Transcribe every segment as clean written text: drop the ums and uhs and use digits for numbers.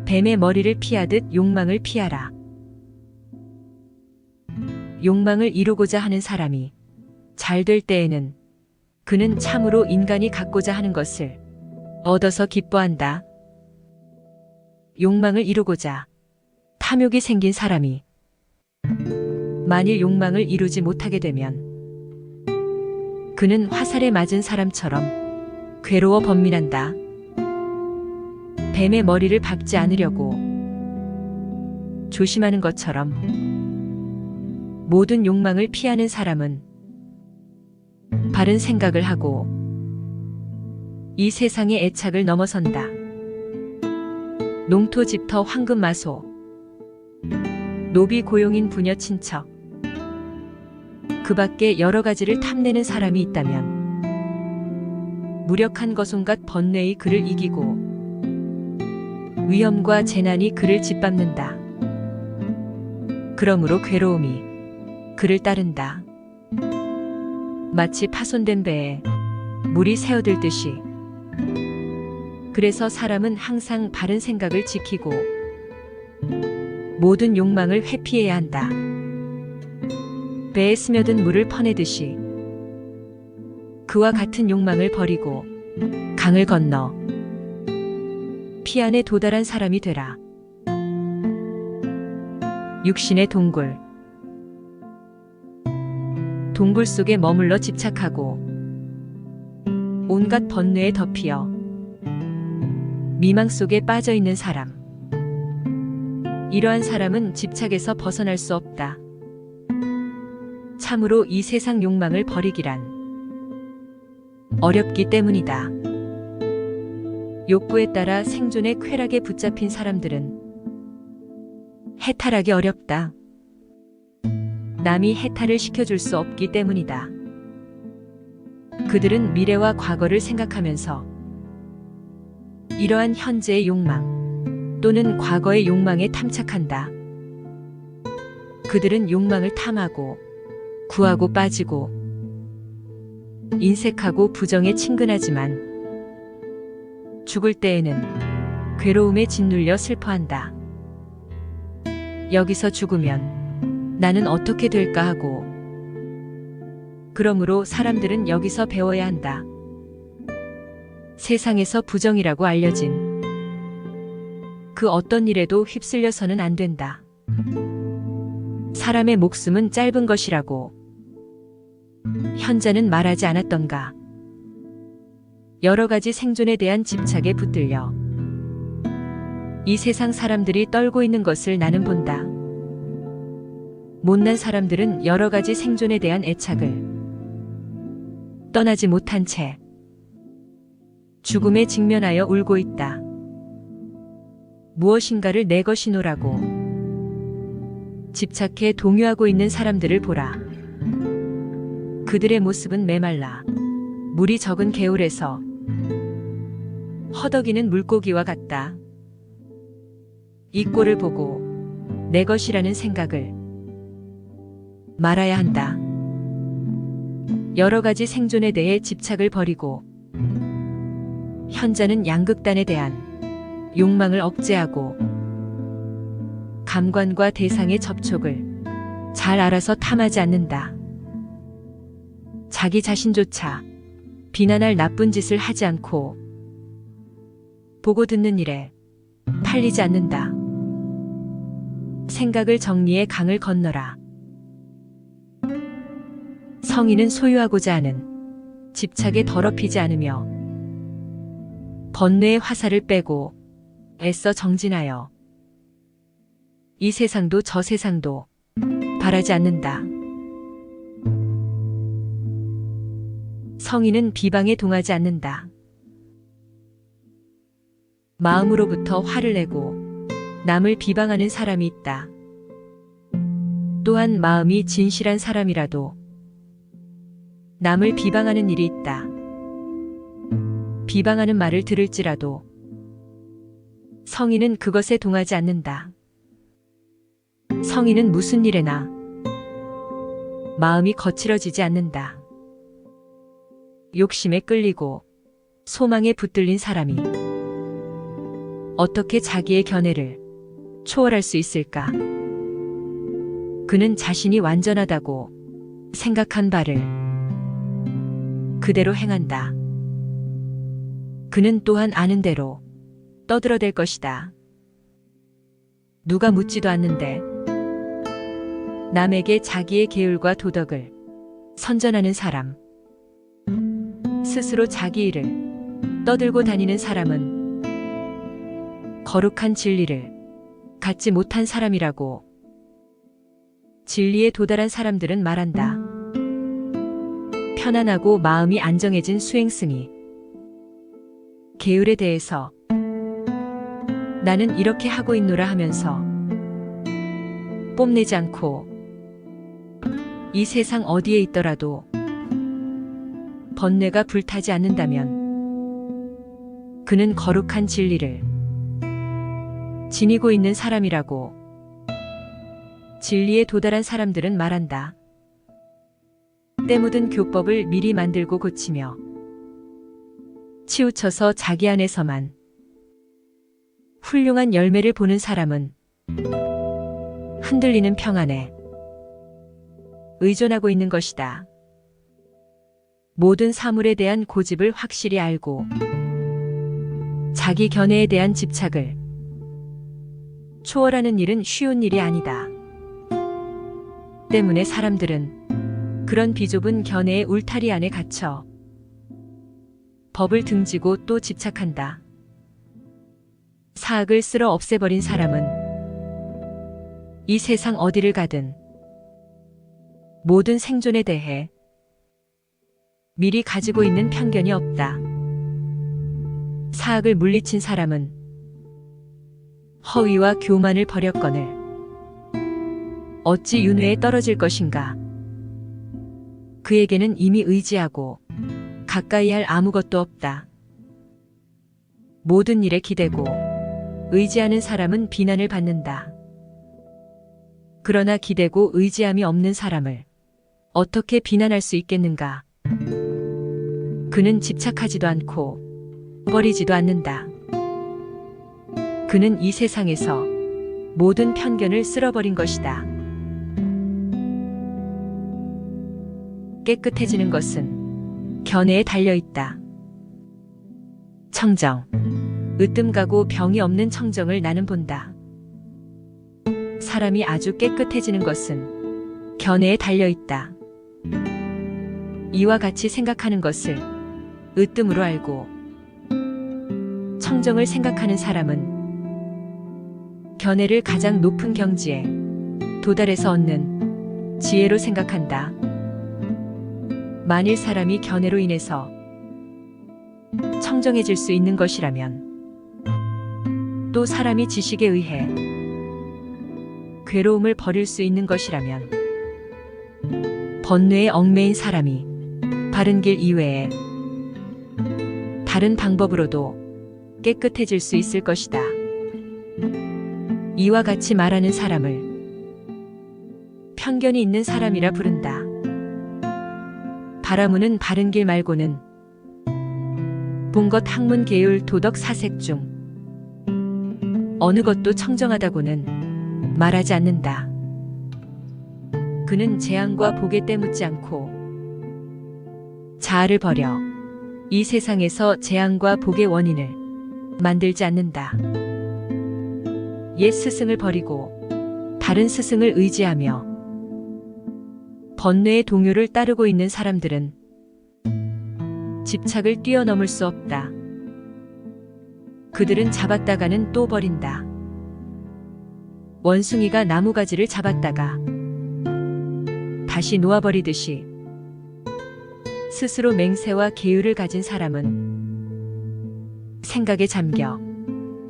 뱀의 머리를 피하듯 욕망을 피하라. 욕망을 이루고자 하는 사람이 잘 될 때에는 그는 참으로 인간이 갖고자 하는 것을 얻어서 기뻐한다. 욕망을 이루고자 탐욕이 생긴 사람이 만일 욕망을 이루지 못하게 되면 그는 화살에 맞은 사람처럼 괴로워 번민한다. 뱀의 머리를 박지 않으려고 조심하는 것처럼 모든 욕망을 피하는 사람은 바른 생각을 하고 이 세상의 애착을 넘어선다. 농토집터 황금마소, 노비 고용인 부녀 친척, 그 밖에 여러 가지를 탐내는 사람이 있다면 무력한 것온갖 번뇌의 그를 이기고 위험과 재난이 그를 짓밟는다. 그러므로 괴로움이 그를 따른다. 마치 파손된 배에 물이 새어들듯이. 그래서 사람은 항상 바른 생각을 지키고 모든 욕망을 회피해야 한다. 배에 스며든 물을 퍼내듯이 그와 같은 욕망을 버리고 강을 건너 피안에 도달한 사람이 되라. 육신의 동굴. 동굴 속에 머물러 집착하고 온갖 번뇌에 덮여 미망 속에 빠져 있는 사람. 이러한 사람은 집착에서 벗어날 수 없다. 참으로 이 세상 욕망을 버리기란 어렵기 때문이다. 욕구에 따라 생존의 쾌락에 붙잡힌 사람들은 해탈하기 어렵다. 남이 해탈을 시켜줄 수 없기 때문이다. 그들은 미래와 과거를 생각하면서 이러한 현재의 욕망 또는 과거의 욕망에 탐착한다. 그들은 욕망을 탐하고 구하고 빠지고 인색하고 부정에 친근하지만 죽을 때에는 괴로움에 짓눌려 슬퍼한다. 여기서 죽으면 나는 어떻게 될까 하고, 그러므로 사람들은 여기서 배워야 한다. 세상에서 부정이라고 알려진 그 어떤 일에도 휩쓸려서는 안 된다. 사람의 목숨은 짧은 것이라고 현자는 말하지 않았던가. 여러 가지 생존에 대한 집착에 붙들려 이 세상 사람들이 떨고 있는 것을 나는 본다. 못난 사람들은 여러 가지 생존에 대한 애착을 떠나지 못한 채 죽음에 직면하여 울고 있다. 무엇인가를 내 것이노라고 집착해 동요하고 있는 사람들을 보라. 그들의 모습은 메말라 물이 적은 개울에서 허덕이는 물고기와 같다. 이 꼴을 보고 내 것이라는 생각을 말아야 한다. 여러 가지 생존에 대해 집착을 버리고 현자는 양극단에 대한 욕망을 억제하고 감관과 대상의 접촉을 잘 알아서 탐하지 않는다. 자기 자신조차 비난할 나쁜 짓을 하지 않고 보고 듣는 일에 팔리지 않는다. 생각을 정리해 강을 건너라. 성인은 소유하고자 하는 집착에 더럽히지 않으며 번뇌의 화살을 빼고 애써 정진하여 이 세상도 저 세상도 바라지 않는다. 성인은 비방에 동하지 않는다. 마음으로부터 화를 내고 남을 비방하는 사람이 있다. 또한 마음이 진실한 사람이라도 남을 비방하는 일이 있다. 비방하는 말을 들을지라도 성인은 그것에 동하지 않는다. 성인은 무슨 일에나 마음이 거칠어지지 않는다. 욕심에 끌리고 소망에 붙들린 사람이 어떻게 자기의 견해를 초월할 수 있을까? 그는 자신이 완전하다고 생각한 바를 그대로 행한다. 그는 또한 아는 대로 떠들어댈 것이다. 누가 묻지도 않는데 남에게 자기의 계율과 도덕을 선전하는 사람, 스스로 자기 일을 떠들고 다니는 사람은 거룩한 진리를 갖지 못한 사람이라고 진리에 도달한 사람들은 말한다. 편안하고 마음이 안정해진 수행승이 계율에 대해서 나는 이렇게 하고 있노라 하면서 뽐내지 않고 이 세상 어디에 있더라도 번뇌가 불타지 않는다면 그는 거룩한 진리를 지니고 있는 사람이라고 진리에 도달한 사람들은 말한다. 때 묻은 교법을 미리 만들고 고치며 치우쳐서 자기 안에서만 훌륭한 열매를 보는 사람은 흔들리는 평안에 의존하고 있는 것이다. 모든 사물에 대한 고집을 확실히 알고 자기 견해에 대한 집착을 초월하는 일은 쉬운 일이 아니다. 때문에 사람들은 그런 비좁은 견해의 울타리 안에 갇혀 법을 등지고 또 집착한다. 사악을 쓸어 없애버린 사람은 이 세상 어디를 가든 모든 생존에 대해 미리 가지고 있는 편견이 없다. 사악을 물리친 사람은 허위와 교만을 버렸거늘 어찌 윤회에 떨어질 것인가. 그에게는 이미 의지하고 가까이 할 아무것도 없다. 모든 일에 기대고 의지하는 사람은 비난을 받는다. 그러나 기대고 의지함이 없는 사람을 어떻게 비난할 수 있겠는가? 그는 집착하지도 않고 버리지도 않는다. 그는 이 세상에서 모든 편견을 쓸어버린 것이다. 깨끗해지는 것은 견해에 달려있다. 청정. 으뜸 가고 병이 없는 청정을 나는 본다. 사람이 아주 깨끗해지는 것은 견해에 달려있다. 이와 같이 생각하는 것을 으뜸으로 알고 청정을 생각하는 사람은 견해를 가장 높은 경지에 도달해서 얻는 지혜로 생각한다. 만일 사람이 견해로 인해서 청정해질 수 있는 것이라면 또 사람이 지식에 의해 괴로움을 버릴 수 있는 것이라면 번뇌에 얽매인 사람이 바른 길 이외에 다른 방법으로도 깨끗해질 수 있을 것이다. 이와 같이 말하는 사람을 편견이 있는 사람이라 부른다. 바라무는 바른 길 말고는 본것 학문 계율 도덕 사색 중 어느 것도 청정하다고는 말하지 않는다. 그는 재앙과 복에 때묻지 않고 자아를 버려 이 세상에서 재앙과 복의 원인을 만들지 않는다. 옛 스승을 버리고 다른 스승을 의지하며 번뇌의 동요를 따르고 있는 사람들은 집착을 뛰어넘을 수 없다. 그들은 잡았다가는 또 버린다. 원숭이가 나무가지를 잡았다가 다시 놓아버리듯이 스스로 맹세와 계율을 가진 사람은 생각에 잠겨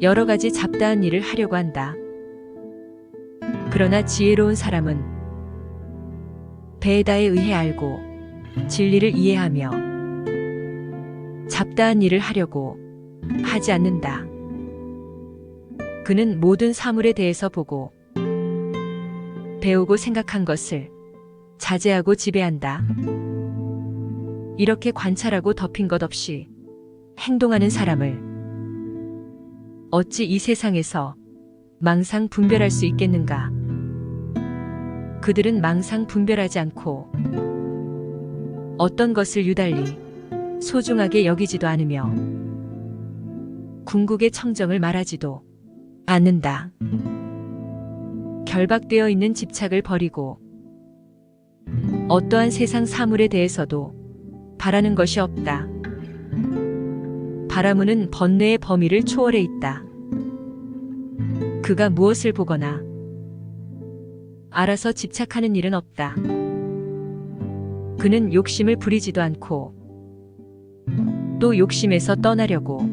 여러 가지 잡다한 일을 하려고 한다. 그러나 지혜로운 사람은 베다에 의해 알고 진리를 이해하며 잡다한 일을 하려고 하지 않는다. 그는 모든 사물에 대해서 보고 배우고 생각한 것을 자제하고 지배한다. 이렇게 관찰하고 덮인 것 없이 행동하는 사람을 어찌 이 세상에서 망상 분별할 수 있겠는가? 그들은 망상 분별하지 않고 어떤 것을 유달리 소중하게 여기지도 않으며 궁극의 청정을 말하지도 않는다. 결박되어 있는 집착을 버리고 어떠한 세상 사물에 대해서도 바라는 것이 없다. 바라무는 번뇌의 범위를 초월해 있다. 그가 무엇을 보거나 알아서 집착하는 일은 없다. 그는 욕심을 부리지도 않고 또 욕심에서 떠나려고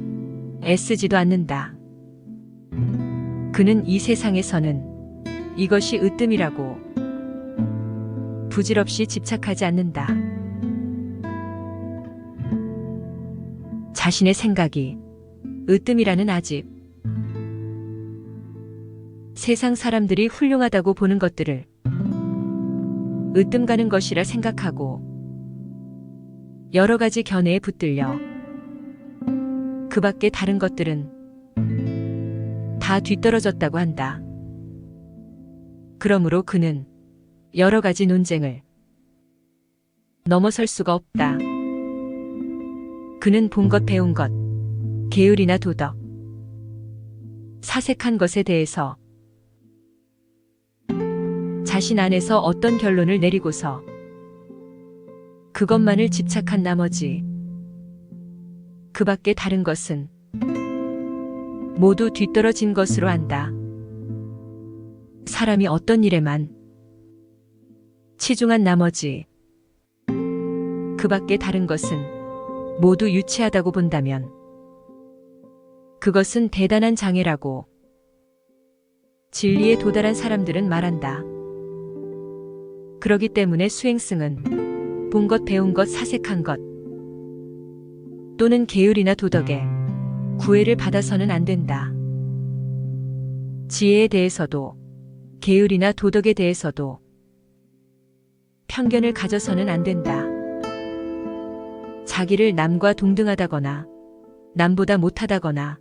애쓰지도 않는다. 그는 이 세상에서는 이것이 으뜸이라고 부질없이 집착하지 않는다. 자신의 생각이 으뜸이라는 아집. 세상 사람들이 훌륭하다고 보는 것들을 으뜸 가는 것이라 생각하고 여러 가지 견해에 붙들려 그 밖에 다른 것들은 다 뒤떨어졌다고 한다. 그러므로 그는 여러 가지 논쟁을 넘어설 수가 없다. 그는 본 것 배운 것, 계율이나 도덕, 사색한 것에 대해서 자신 안에서 어떤 결론을 내리고서 그것만을 집착한 나머지 그 밖에 다른 것은 모두 뒤떨어진 것으로 안다. 사람이 어떤 일에만 치중한 나머지 그 밖에 다른 것은 모두 유치하다고 본다면 그것은 대단한 장애라고 진리에 도달한 사람들은 말한다. 그러기 때문에 수행승은 본 것, 배운 것, 사색한 것 또는 계율이나 도덕에 구애를 받아서는 안 된다. 지혜에 대해서도 계율이나 도덕에 대해서도 편견을 가져서는 안 된다. 자기를 남과 동등하다거나 남보다 못하다거나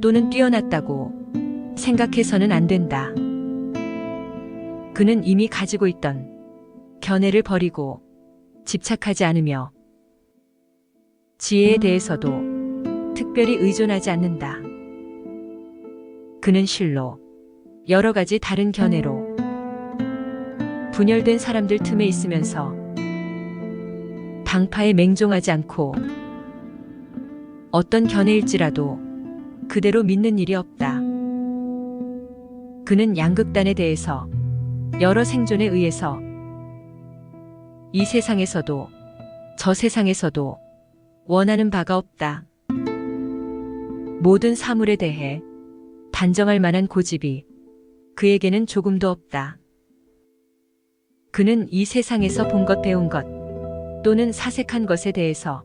또는 뛰어났다고 생각해서는 안 된다. 그는 이미 가지고 있던 견해를 버리고 집착하지 않으며 지혜에 대해서도 특별히 의존하지 않는다. 그는 실로 여러 가지 다른 견해로 분열된 사람들 틈에 있으면서 당파에 맹종하지 않고 어떤 견해일지라도 그대로 믿는 일이 없다. 그는 양극단에 대해서 여러 생존에 의해서 이 세상에서도 저 세상에서도 원하는 바가 없다. 모든 사물에 대해 단정할 만한 고집이 그에게는 조금도 없다. 그는 이 세상에서 본 것, 배운 것 또는 사색한 것에 대해서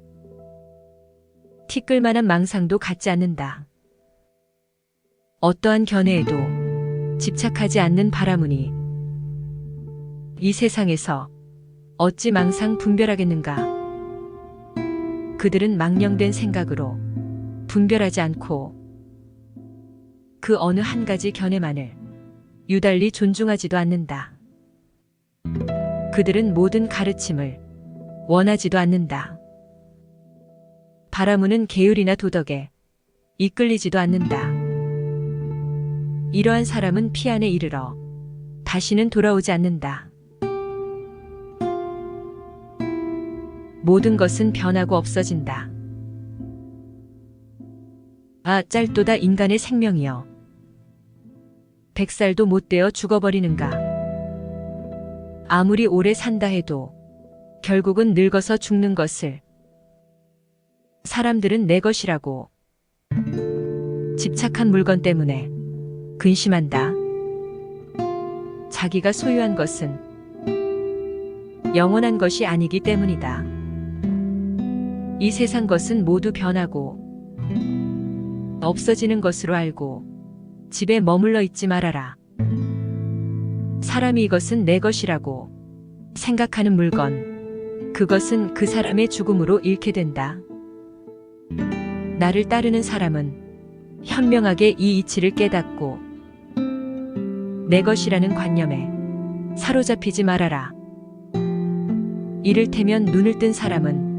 티끌만한 망상도 갖지 않는다. 어떠한 견해에도 집착하지 않는 바라무니 이 세상에서 어찌 망상 분별하겠는가? 그들은 망령된 생각으로 분별하지 않고 그 어느 한 가지 견해만을 유달리 존중하지도 않는다. 그들은 모든 가르침을 원하지도 않는다. 바라무는 계율이나 도덕에 이끌리지도 않는다. 이러한 사람은 피안에 이르러 다시는 돌아오지 않는다. 모든 것은 변하고 없어진다. 아, 짧도다 인간의 생명이여. 100살도 못 되어 죽어버리는가. 아무리 오래 산다 해도 결국은 늙어서 죽는 것을 사람들은 내 것이라고 집착한 물건 때문에 근심한다. 자기가 소유한 것은 영원한 것이 아니기 때문이다. 이 세상 것은 모두 변하고 없어지는 것으로 알고 집에 머물러 있지 말아라. 사람이 이것은 내 것이라고 생각하는 물건, 그것은 그 사람의 죽음으로 잃게 된다. 나를 따르는 사람은 현명하게 이 이치를 깨닫고 내 것이라는 관념에 사로잡히지 말아라. 이를테면 눈을 뜬 사람은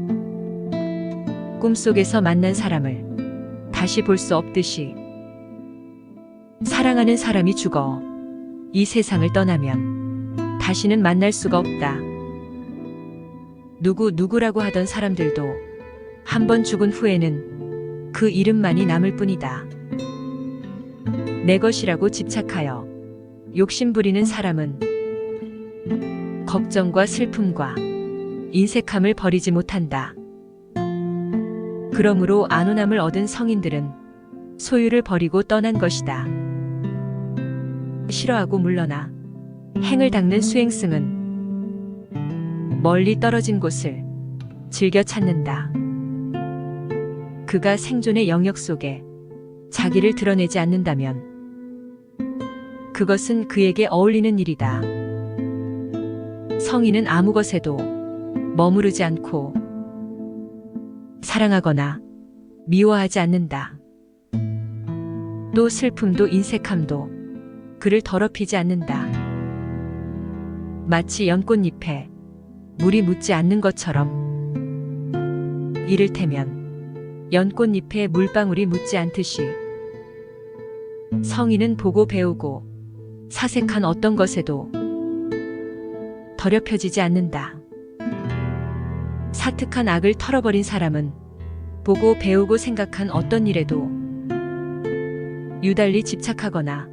꿈속에서 만난 사람을 다시 볼 수 없듯이 사랑하는 사람이 죽어 이 세상을 떠나면 다시는 만날 수가 없다. 누구라고 하던 사람들도 한 번 죽은 후에는 그 이름만이 남을 뿐이다. 내 것이라고 집착하여 욕심부리는 사람은 걱정과 슬픔과 인색함을 버리지 못한다. 그러므로 안온함을 얻은 성인들은 소유를 버리고 떠난 것이다. 싫어하고 물러나 행을 닦는 수행승은 멀리 떨어진 곳을 즐겨 찾는다. 그가 생존의 영역 속에 자기를 드러내지 않는다면 그것은 그에게 어울리는 일이다. 성인은 아무 것에도 머무르지 않고 사랑하거나 미워하지 않는다. 또 슬픔도 인색함도 그를 더럽히지 않는다. 마치 연꽃잎에 물이 묻지 않는 것처럼 이를테면 연꽃잎에 물방울이 묻지 않듯이 성인은 보고 배우고 사색한 어떤 것에도 더럽혀지지 않는다. 사특한 악을 털어버린 사람은 보고 배우고 생각한 어떤 일에도 유달리 집착하거나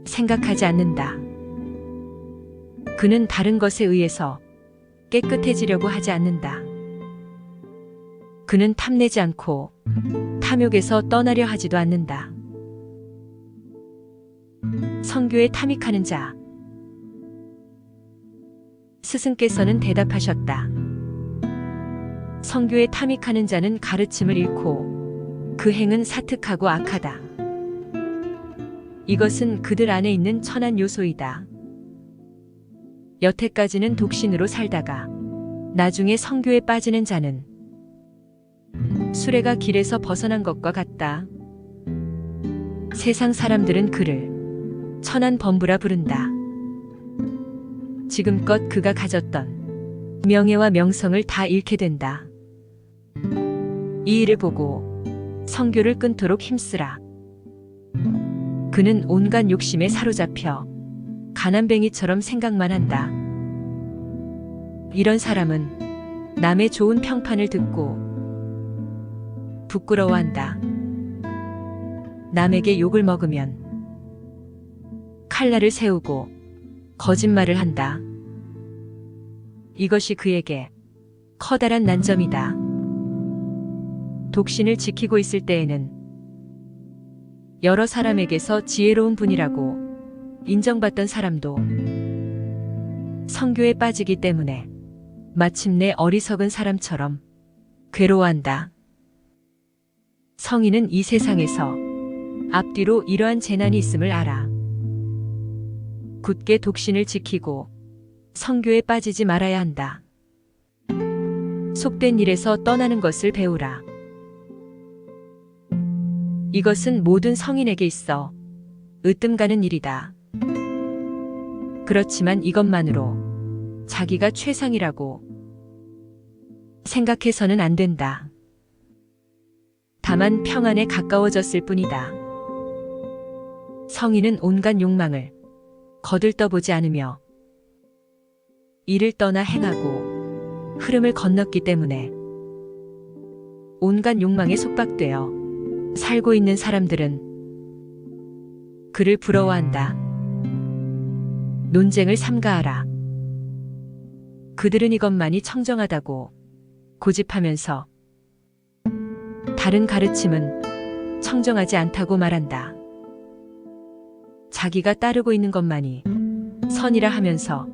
생각하지 않는다. 그는 다른 것에 의해서 깨끗해지려고 하지 않는다. 그는 탐내지 않고 탐욕에서 떠나려 하지도 않는다. 성교에 탐닉하는 자. 스승께서는 대답하셨다. 성교에 탐닉하는 자는 가르침을 잃고 그 행은 사특하고 악하다. 이것은 그들 안에 있는 천한 요소이다. 여태까지는 독신으로 살다가 나중에 성교에 빠지는 자는 수레가 길에서 벗어난 것과 같다. 세상 사람들은 그를 천한 범부라 부른다. 지금껏 그가 가졌던 명예와 명성을 다 잃게 된다. 이 일을 보고 성교를 끊도록 힘쓰라. 그는 온갖 욕심에 사로잡혀 가난뱅이처럼 생각만 한다. 이런 사람은 남의 좋은 평판을 듣고 부끄러워한다. 남에게 욕을 먹으면 칼날을 세우고 거짓말을 한다. 이것이 그에게 커다란 난점이다. 독신을 지키고 있을 때에는 여러 사람에게서 지혜로운 분이라고 인정받던 사람도 성교에 빠지기 때문에 마침내 어리석은 사람처럼 괴로워한다. 성인은 이 세상에서 앞뒤로 이러한 재난이 있음을 알아. 굳게 독신을 지키고 성교에 빠지지 말아야 한다. 속된 일에서 떠나는 것을 배우라. 이것은 모든 성인에게 있어 으뜸 가는 일이다. 그렇지만 이것만으로 자기가 최상이라고 생각해서는 안 된다. 다만 평안에 가까워졌을 뿐이다. 성인은 온갖 욕망을 거들떠보지 않으며 이를 떠나 행하고 흐름을 건넜기 때문에 온갖 욕망에 속박되어 살고 있는 사람들은 그를 부러워한다. 논쟁을 삼가하라. 그들은 이것만이 청정하다고 고집하면서 다른 가르침은 청정하지 않다고 말한다. 자기가 따르고 있는 것만이 선이라 하면서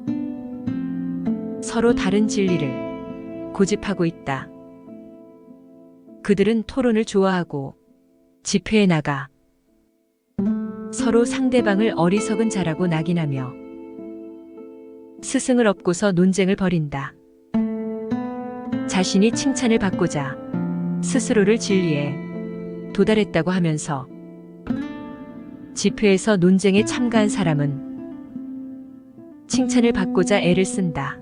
서로 다른 진리를 고집하고 있다. 그들은 토론을 좋아하고 집회에 나가 서로 상대방을 어리석은 자라고 낙인하며 스승을 업고서 논쟁을 벌인다. 자신이 칭찬을 받고자 스스로를 진리에 도달했다고 하면서 집회에서 논쟁에 참가한 사람은 칭찬을 받고자 애를 쓴다.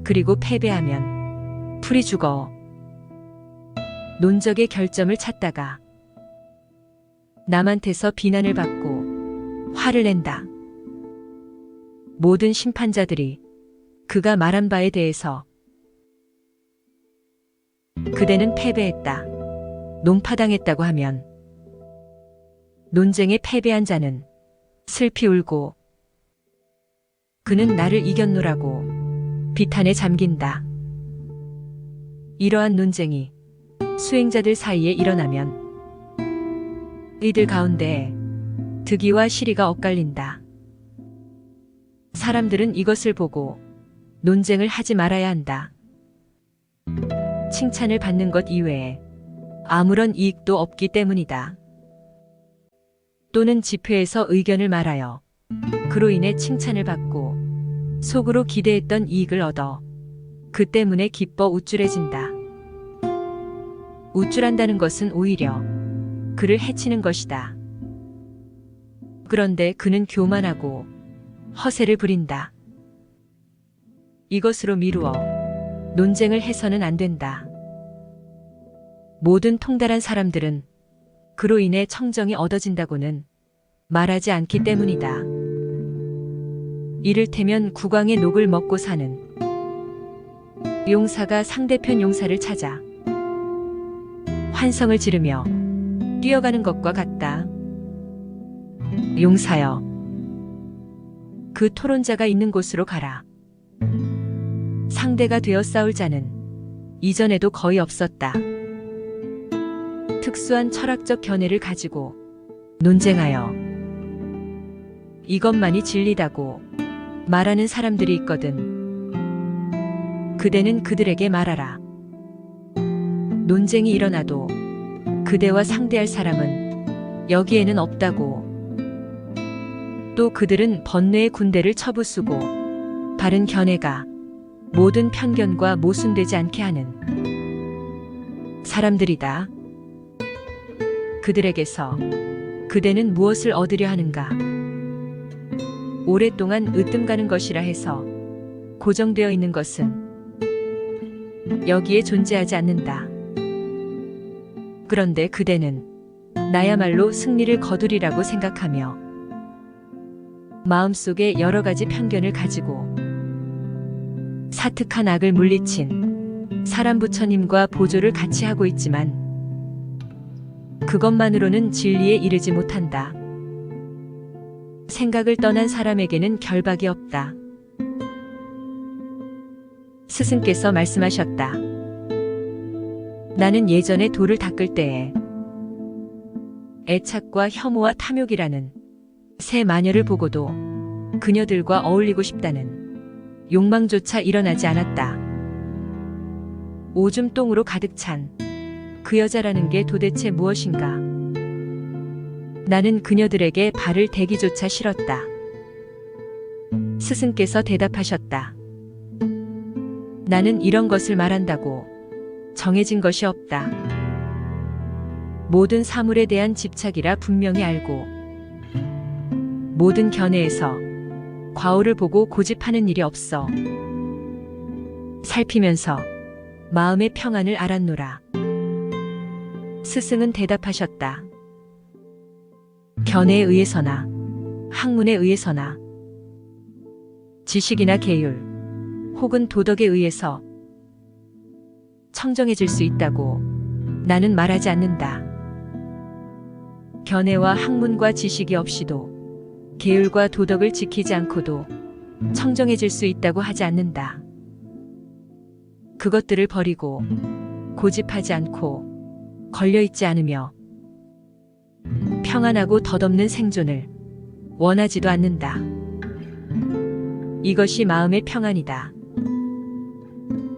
그리고 패배하면 풀이 죽어. 논적의 결점을 찾다가 남한테서 비난을 받고 화를 낸다. 모든 심판자들이 그가 말한 바에 대해서 그대는 패배했다, 논파당했다고 하면 논쟁에 패배한 자는 슬피 울고 그는 나를 이겼노라고 비탄에 잠긴다. 이러한 논쟁이 수행자들 사이에 일어나면 이들 가운데 득이와 실의가 엇갈린다. 사람들은 이것을 보고 논쟁을 하지 말아야 한다. 칭찬을 받는 것 이외에 아무런 이익도 없기 때문이다. 또는 집회에서 의견을 말하여 그로 인해 칭찬을 받고 속으로 기대했던 이익을 얻어 그 때문에 기뻐 우쭐해진다. 우쭐한다는 것은 오히려 그를 해치는 것이다. 그런데 그는 교만하고 허세를 부린다. 이것으로 미루어 논쟁을 해서는 안 된다. 모든 통달한 사람들은 그로 인해 청정이 얻어진다고는 말하지 않기 때문이다. 이를테면 국왕의 녹을 먹고 사는 용사가 상대편 용사를 찾아 환성을 지르며 뛰어가는 것과 같다. 용사여, 그 토론자가 있는 곳으로 가라. 상대가 되어 싸울 자는 이전에도 거의 없었다. 특수한 철학적 견해를 가지고 논쟁하여 이것만이 진리다고 말하는 사람들이 있거든. 그대는 그들에게 말하라. 논쟁이 일어나도 그대와 상대할 사람은 여기에는 없다고. 또 그들은 번뇌의 군대를 쳐부수고 바른 견해가 모든 편견과 모순되지 않게 하는 사람들이다. 그들에게서 그대는 무엇을 얻으려 하는가? 오랫동안 으뜸가는 것이라 해서 고정되어 있는 것은 여기에 존재하지 않는다. 그런데 그대는 나야말로 승리를 거두리라고 생각하며 마음속에 여러 가지 편견을 가지고 사특한 악을 물리친 사람 부처님과 보조를 같이 하고 있지만 그것만으로는 진리에 이르지 못한다. 생각을 떠난 사람에게는 결박이 없다. 스승께서 말씀하셨다. 나는 예전에 돌을 닦을 때에 애착과 혐오와 탐욕이라는 새 마녀를 보고도 그녀들과 어울리고 싶다는 욕망조차 일어나지 않았다. 오줌 똥으로 가득 찬 그 여자라는 게 도대체 무엇인가? 나는 그녀들에게 발을 대기조차 싫었다. 스승께서 대답하셨다. 나는 이런 것을 말한다고 정해진 것이 없다. 모든 사물에 대한 집착이라 분명히 알고 모든 견해에서 과오를 보고 고집하는 일이 없어. 살피면서 마음의 평안을 알았노라. 스승은 대답하셨다. 견해에 의해서나 학문에 의해서나 지식이나 계율 혹은 도덕에 의해서 청정해질 수 있다고 나는 말하지 않는다. 견해와 학문과 지식이 없이도 계율과 도덕을 지키지 않고도 청정해질 수 있다고 하지 않는다. 그것들을 버리고 고집하지 않고 걸려있지 않으며 평안하고 덧없는 생존을 원하지도 않는다. 이것이 마음의 평안이다.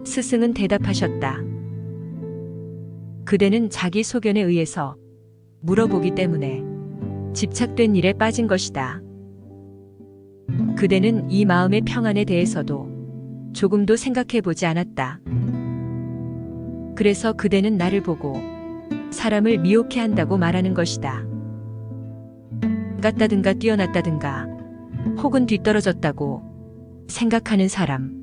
스승은 대답하셨다. 그대는 자기 소견에 의해서 물어보기 때문에 집착된 일에 빠진 것이다. 그대는 이 마음의 평안에 대해서도 조금도 생각해보지 않았다. 그래서 그대는 나를 보고 사람을 미혹해 한다고 말하는 것이다. 깠다든가 뛰어났다든가 혹은 뒤떨어졌다고 생각하는 사람.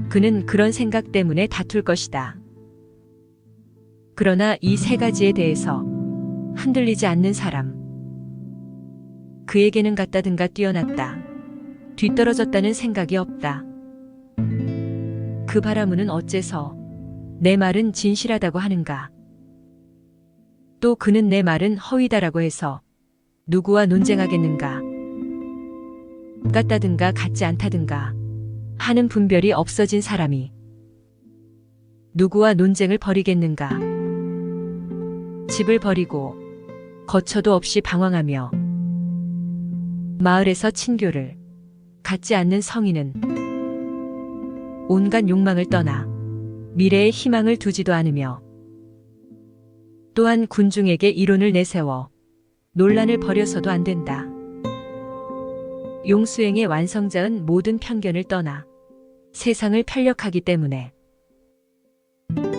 그는 그런 생각 때문에 다툴 것이다. 그러나 이 세 가지에 대해서 흔들리지 않는 사람. 그에게는 깠다든가 뛰어났다, 뒤떨어졌다는 생각이 없다. 그 바라무는 어째서 내 말은 진실하다고 하는가? 또 그는 내 말은 허위다라고 해서 누구와 논쟁하겠는가? 같다든가 같지 않다든가 하는 분별이 없어진 사람이 누구와 논쟁을 벌이겠는가? 집을 버리고 거처도 없이 방황하며 마을에서 친교를 갖지 않는 성인은 온갖 욕망을 떠나 미래의 희망을 두지도 않으며 또한 군중에게 이론을 내세워 논란을 벌여서도 안 된다. 용수행의 완성자은 모든 편견을 떠나 세상을 편력하기 때문에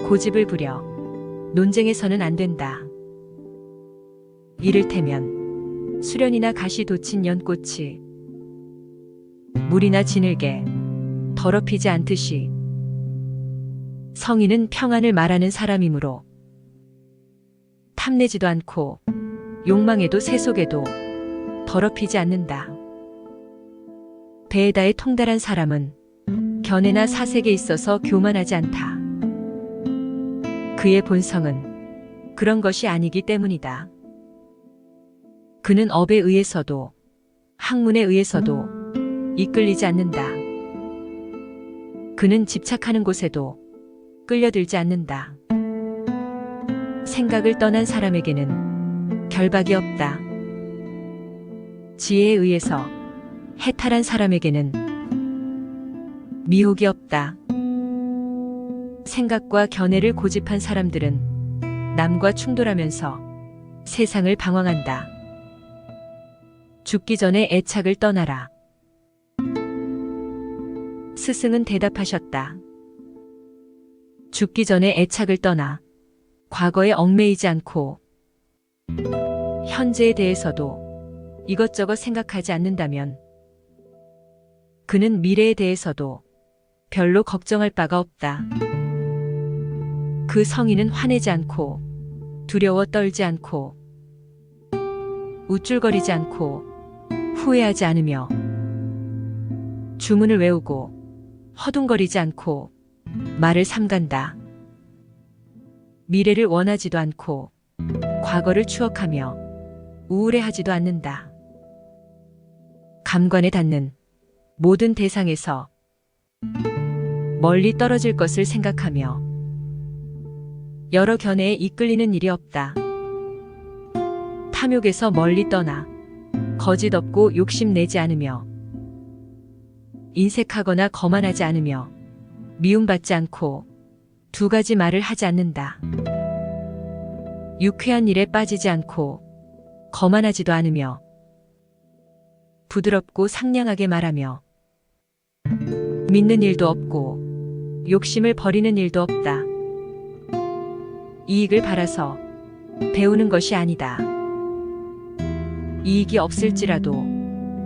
고집을 부려 논쟁에서는 안 된다. 이를테면 수련이나 가시 돋친 연꽃이 물이나 지늘게 더럽히지 않듯이 성인은 평안을 말하는 사람이므로 탐내지도 않고 욕망에도 세속에도 더럽히지 않는다. 배에다에 통달한 사람은 견해나 사색에 있어서 교만하지 않다. 그의 본성은 그런 것이 아니기 때문이다. 그는 업에 의해서도 학문에 의해서도 이끌리지 않는다. 그는 집착하는 곳에도 끌려들지 않는다. 생각을 떠난 사람에게는 결박이 없다. 지혜에 의해서 해탈한 사람에게는 미혹이 없다. 생각과 견해를 고집한 사람들은 남과 충돌하면서 세상을 방황한다. 죽기 전에 애착을 떠나라. 스승은 대답하셨다. 죽기 전에 애착을 떠나 과거에 얽매이지 않고 현재에 대해서도 이것저것 생각하지 않는다면 그는 미래에 대해서도 별로 걱정할 바가 없다. 그 성인은 화내지 않고 두려워 떨지 않고 우쭐거리지 않고 후회하지 않으며 주문을 외우고 허둥거리지 않고 말을 삼간다. 미래를 원하지도 않고 과거를 추억하며 우울해하지도 않는다. 감관에 닿는 모든 대상에서 멀리 떨어질 것을 생각하며 여러 견해에 이끌리는 일이 없다. 탐욕에서 멀리 떠나 거짓 없고 욕심내지 않으며 인색하거나 거만하지 않으며 미움받지 않고 두 가지 말을 하지 않는다. 유쾌한 일에 빠지지 않고 거만하지도 않으며 부드럽고 상냥하게 말하며 믿는 일도 없고 욕심을 버리는 일도 없다. 이익을 바라서 배우는 것이 아니다. 이익이 없을지라도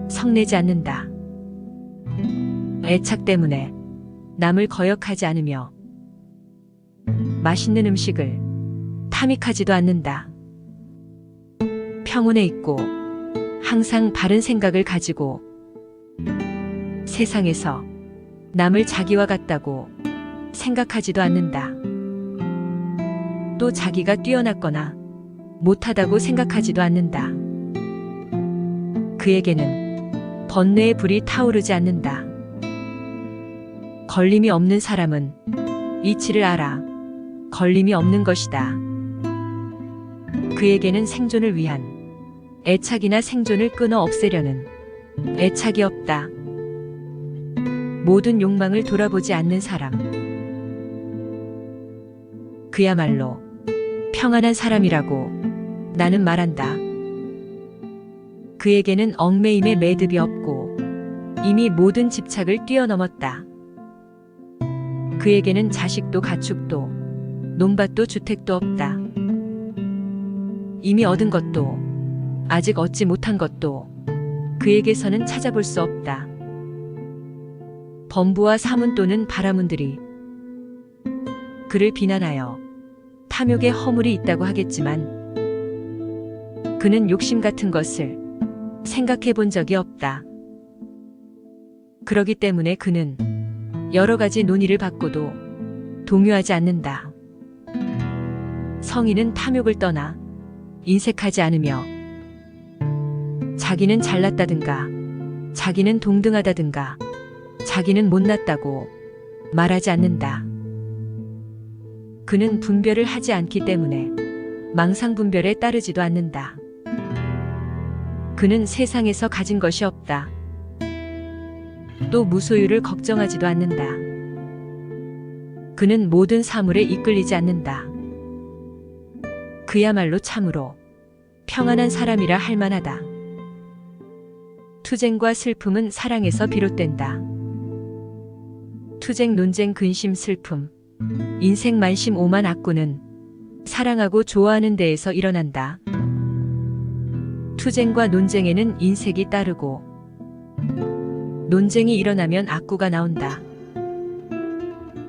성내지 않는다. 애착 때문에 남을 거역하지 않으며 맛있는 음식을 탐닉하지도 않는다. 평온에 있고 항상 바른 생각을 가지고 세상에서 남을 자기와 같다고 생각하지도 않는다. 또 자기가 뛰어났거나 못하다고 생각하지도 않는다. 그에게는 번뇌의 불이 타오르지 않는다. 걸림이 없는 사람은 이치를 알아 걸림이 없는 것이다. 그에게는 생존을 위한 애착이나 생존을 끊어 없애려는 애착이 없다. 모든 욕망을 돌아보지 않는 사람. 그야말로 평안한 사람이라고 나는 말한다. 그에게는 얽매임의 매듭이 없고 이미 모든 집착을 뛰어넘었다. 그에게는 자식도 가축도 논밭도 주택도 없다. 이미 얻은 것도 아직 얻지 못한 것도 그에게서는 찾아볼 수 없다. 범부와 사문 또는 바라문들이 그를 비난하여 탐욕의 허물이 있다고 하겠지만 그는 욕심 같은 것을 생각해 본 적이 없다. 그러기 때문에 그는 여러 가지 논의를 받고도 동요하지 않는다. 성인은 탐욕을 떠나 인색하지 않으며 자기는 잘났다든가 자기는 동등하다든가 자기는 못났다고 말하지 않는다. 그는 분별을 하지 않기 때문에 망상분별에 따르지도 않는다. 그는 세상에서 가진 것이 없다. 또 무소유를 걱정하지도 않는다. 그는 모든 사물에 이끌리지 않는다. 그야말로 참으로 평안한 사람이라 할 만하다. 투쟁과 슬픔은 사랑에서 비롯된다. 투쟁, 논쟁, 근심, 슬픔, 인생, 만심, 오만, 악구는 사랑하고 좋아하는 데에서 일어난다. 투쟁과 논쟁에는 인색이 따르고 논쟁이 일어나면 악구가 나온다.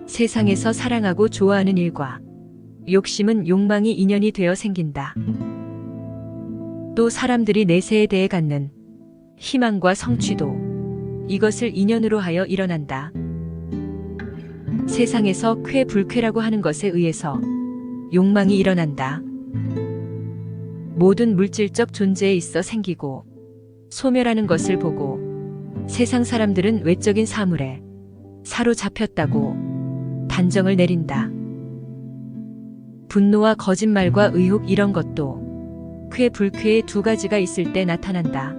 세상에서 사랑하고 좋아하는 일과 욕심은 욕망이 인연이 되어 생긴다. 또 사람들이 내세에 대해 갖는 희망과 성취도 이것을 인연으로 하여 일어난다. 세상에서 쾌, 불쾌라고 하는 것에 의해서 욕망이 일어난다. 모든 물질적 존재에 있어 생기고 소멸하는 것을 보고 세상 사람들은 외적인 사물에 사로잡혔다고 단정을 내린다. 분노와 거짓말과 의혹 이런 것도 쾌, 불쾌의 두 가지가 있을 때 나타난다.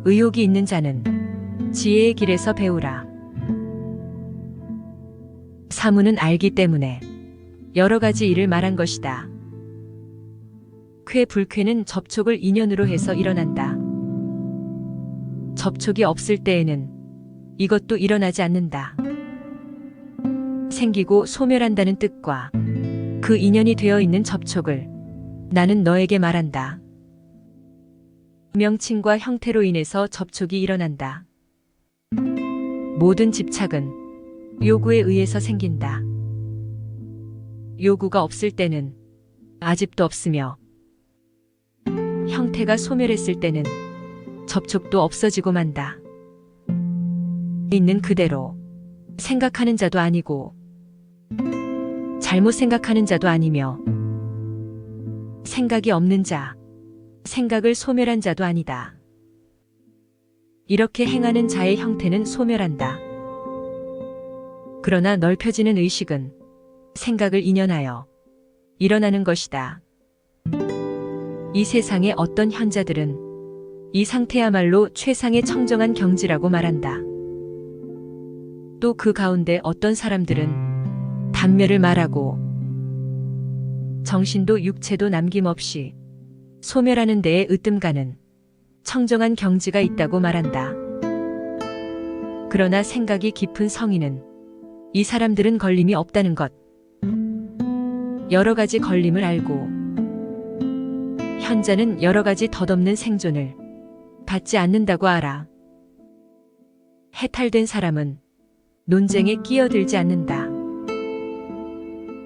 의혹이 있는 자는 지혜의 길에서 배우라. 사무는 알기 때문에 여러 가지 일을 말한 것이다. 쾌, 불쾌는 접촉을 인연으로 해서 일어난다. 접촉이 없을 때에는 이것도 일어나지 않는다. 생기고 소멸한다는 뜻과 그 인연이 되어 있는 접촉을 나는 너에게 말한다. 명칭과 형태로 인해서 접촉이 일어난다. 모든 집착은 요구에 의해서 생긴다. 요구가 없을 때는 아집도 없으며 형태가 소멸했을 때는 접촉도 없어지고 만다. 있는 그대로 생각하는 자도 아니고 잘못 생각하는 자도 아니며 생각이 없는 자, 생각을 소멸한 자도 아니다. 이렇게 행하는 자의 형태는 소멸한다. 그러나 넓혀지는 의식은 생각을 인연하여 일어나는 것이다. 이 세상의 어떤 현자들은 이 상태야말로 최상의 청정한 경지라고 말한다. 또 그 가운데 어떤 사람들은 단멸을 말하고 정신도 육체도 남김없이 소멸하는 데에 으뜸가는 청정한 경지가 있다고 말한다. 그러나 생각이 깊은 성인은 이 사람들은 걸림이 없다는 것, 여러 가지 걸림을 알고 현자는 여러 가지 덧없는 생존을 받지 않는다고 알아. 해탈된 사람은 논쟁에 끼어들지 않는다.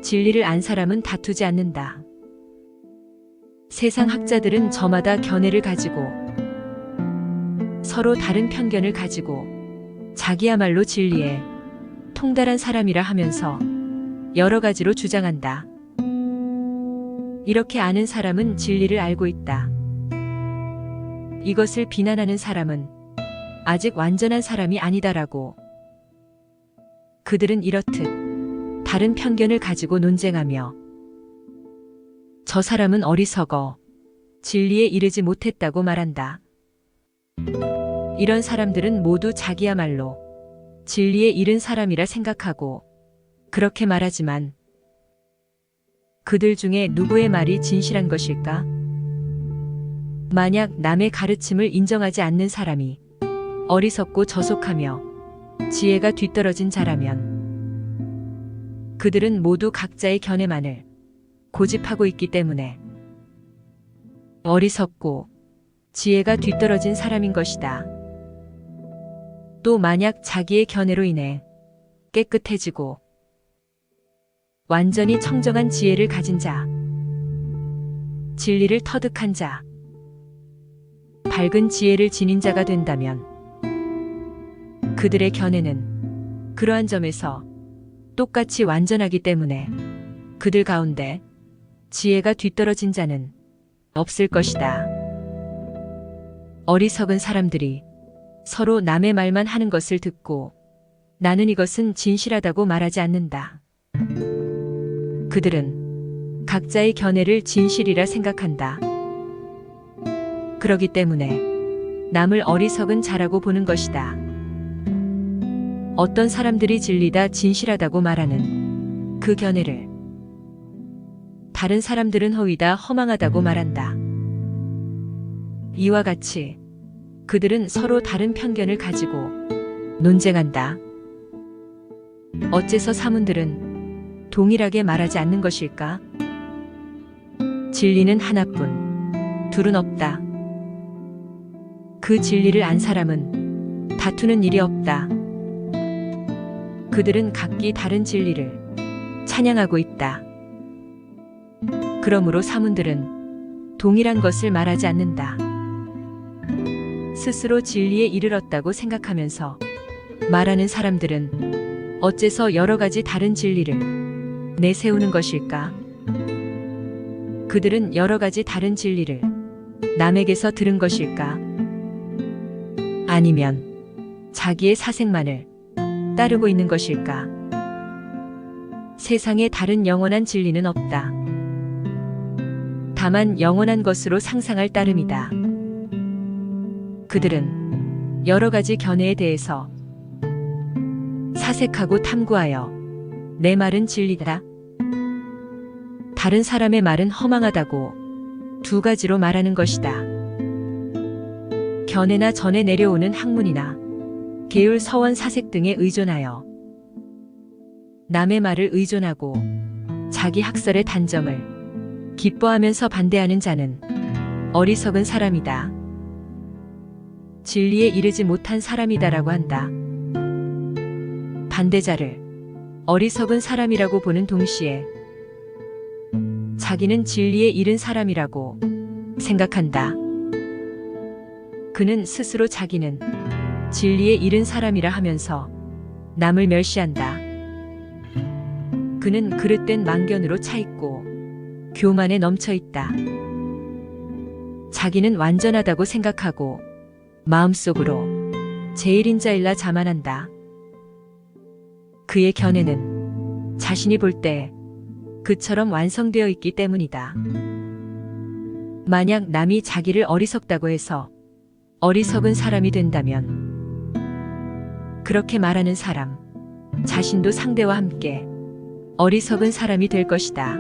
진리를 안 사람은 다투지 않는다. 세상 학자들은 저마다 견해를 가지고 서로 다른 편견을 가지고 자기야말로 진리에 통달한 사람이라 하면서 여러 가지로 주장한다. 이렇게 아는 사람은 진리를 알고 있다. 이것을 비난하는 사람은 아직 완전한 사람이 아니다라고. 그들은 이렇듯 다른 편견을 가지고 논쟁하며 저 사람은 어리석어 진리에 이르지 못했다고 말한다. 이런 사람들은 모두 자기야말로 진리에 이른 사람이라 생각하고 그렇게 말하지만 그들 중에 누구의 말이 진실한 것일까? 만약 남의 가르침을 인정하지 않는 사람이 어리석고 저속하며 지혜가 뒤떨어진 자라면 그들은 모두 각자의 견해만을 고집하고 있기 때문에 어리석고 지혜가 뒤떨어진 사람인 것이다. 또 만약 자기의 견해로 인해 깨끗해지고 완전히 청정한 지혜를 가진 자, 진리를 터득한 자, 밝은 지혜를 지닌 자가 된다면 그들의 견해는 그러한 점에서 똑같이 완전하기 때문에 그들 가운데 지혜가 뒤떨어진 자는 없을 것이다. 어리석은 사람들이 서로 남의 말만 하는 것을 듣고 나는 이것은 진실하다고 말하지 않는다. 그들은 각자의 견해를 진실이라 생각한다. 그러기 때문에 남을 어리석은 자라고 보는 것이다. 어떤 사람들이 진리다 진실하다고 말하는 그 견해를 다른 사람들은 허위다 허망하다고 말한다. 이와 같이 그들은 서로 다른 편견을 가지고 논쟁한다. 어째서 사문들은 동일하게 말하지 않는 것일까? 진리는 하나뿐, 둘은 없다. 그 진리를 안 사람은 다투는 일이 없다. 그들은 각기 다른 진리를 찬양하고 있다. 그러므로 사문들은 동일한 것을 말하지 않는다. 스스로 진리에 이르렀다고 생각하면서 말하는 사람들은 어째서 여러 가지 다른 진리를 내세우는 것일까? 그들은 여러 가지 다른 진리를 남에게서 들은 것일까? 아니면 자기의 사색만을 따르고 있는 것일까? 세상에 다른 영원한 진리는 없다. 다만 영원한 것으로 상상할 따름이다. 그들은 여러 가지 견해에 대해서 사색하고 탐구하여 내 말은 진리다, 다른 사람의 말은 허망하다고 두 가지로 말하는 것이다. 견해나 전해 내려오는 학문이나 계율 서원 사색 등에 의존하여 남의 말을 의존하고 자기 학설의 단점을 기뻐하면서 반대하는 자는 어리석은 사람이다. 진리에 이르지 못한 사람이다라고 한다. 반대자를 어리석은 사람이라고 보는 동시에 자기는 진리에 이른 사람이라고 생각한다. 그는 스스로 자기는 진리에 이른 사람이라 하면서 남을 멸시한다. 그는 그릇된 망견으로 차있고 교만에 넘쳐 있다. 자기는 완전하다고 생각하고 마음속으로 제일인자일라 자만한다. 그의 견해는 자신이 볼 때 그처럼 완성되어 있기 때문이다. 만약 남이 자기를 어리석다고 해서 어리석은 사람이 된다면 그렇게 말하는 사람 자신도 상대와 함께 어리석은 사람이 될 것이다.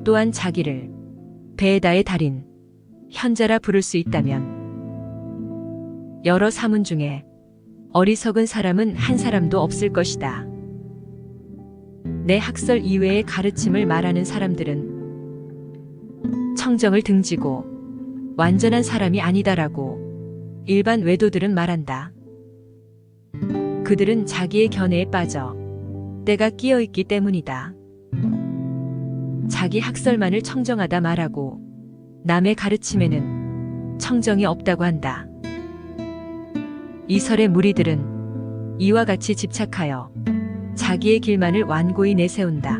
또한 자기를 베다의 달인, 현자라 부를 수 있다면 여러 사문 중에 어리석은 사람은 한 사람도 없을 것이다. 내 학설 이외의 가르침을 말하는 사람들은 청정을 등지고 완전한 사람이 아니다라고 일반 외도들은 말한다. 그들은 자기의 견해에 빠져 때가 끼어 있기 때문이다. 자기 학설만을 청정하다 말하고 남의 가르침에는 청정이 없다고 한다. 이설의 무리들은 이와 같이 집착하여 자기의 길만을 완고히 내세운다.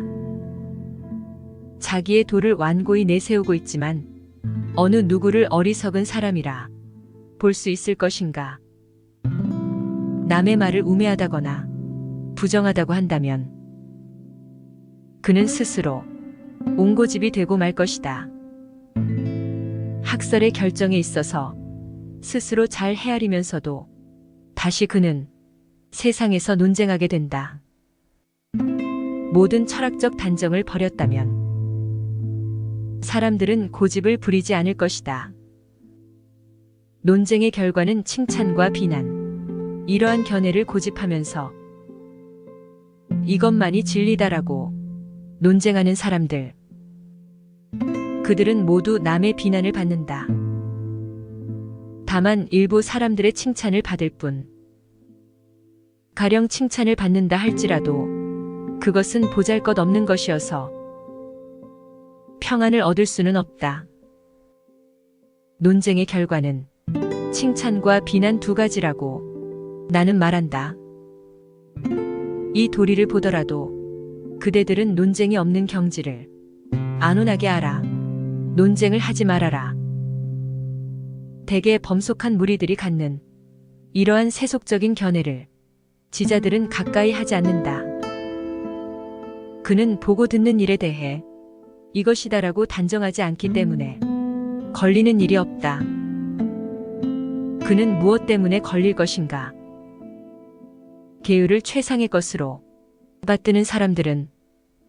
자기의 도를 완고히 내세우고 있지만 어느 누구를 어리석은 사람이라 볼 수 있을 것인가? 남의 말을 우매하다거나 부정하다고 한다면 그는 스스로 옹고집이 되고 말 것이다. 학설의 결정에 있어서 스스로 잘 헤아리면서도 다시 그는 세상에서 논쟁하게 된다. 모든 철학적 단정을 버렸다면 사람들은 고집을 부리지 않을 것이다. 논쟁의 결과는 칭찬과 비난, 이러한 견해를 고집하면서 이것만이 진리다라고 논쟁하는 사람들, 그들은 모두 남의 비난을 받는다. 다만 일부 사람들의 칭찬을 받을 뿐. 가령 칭찬을 받는다 할지라도 그것은 보잘것없는 것이어서 평안을 얻을 수는 없다. 논쟁의 결과는 칭찬과 비난 두 가지라고 나는 말한다. 이 도리를 보더라도 그대들은 논쟁이 없는 경지를 안온하게 알아. 논쟁을 하지 말아라. 대개 범속한 무리들이 갖는 이러한 세속적인 견해를 지자들은 가까이 하지 않는다. 그는 보고 듣는 일에 대해 이것이다라고 단정하지 않기 때문에 걸리는 일이 없다. 그는 무엇 때문에 걸릴 것인가? 계율을 최상의 것으로 받드는 사람들은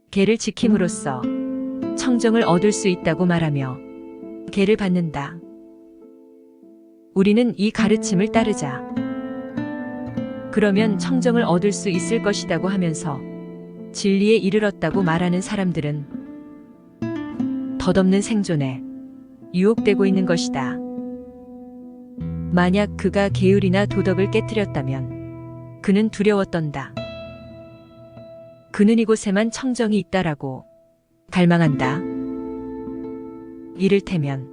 계를 지킴으로써 청정을 얻을 수 있다고 말하며 계를 받는다. 우리는 이 가르침을 따르자. 그러면 청정을 얻을 수 있을 것이라고 하면서 진리에 이르렀다고 말하는 사람들은 덧없는 생존에 유혹되고 있는 것이다. 만약 그가 계율이나 도덕을 깨뜨렸다면 그는 두려웠던다. 그는 이곳에만 청정이 있다라고 갈망한다. 이를테면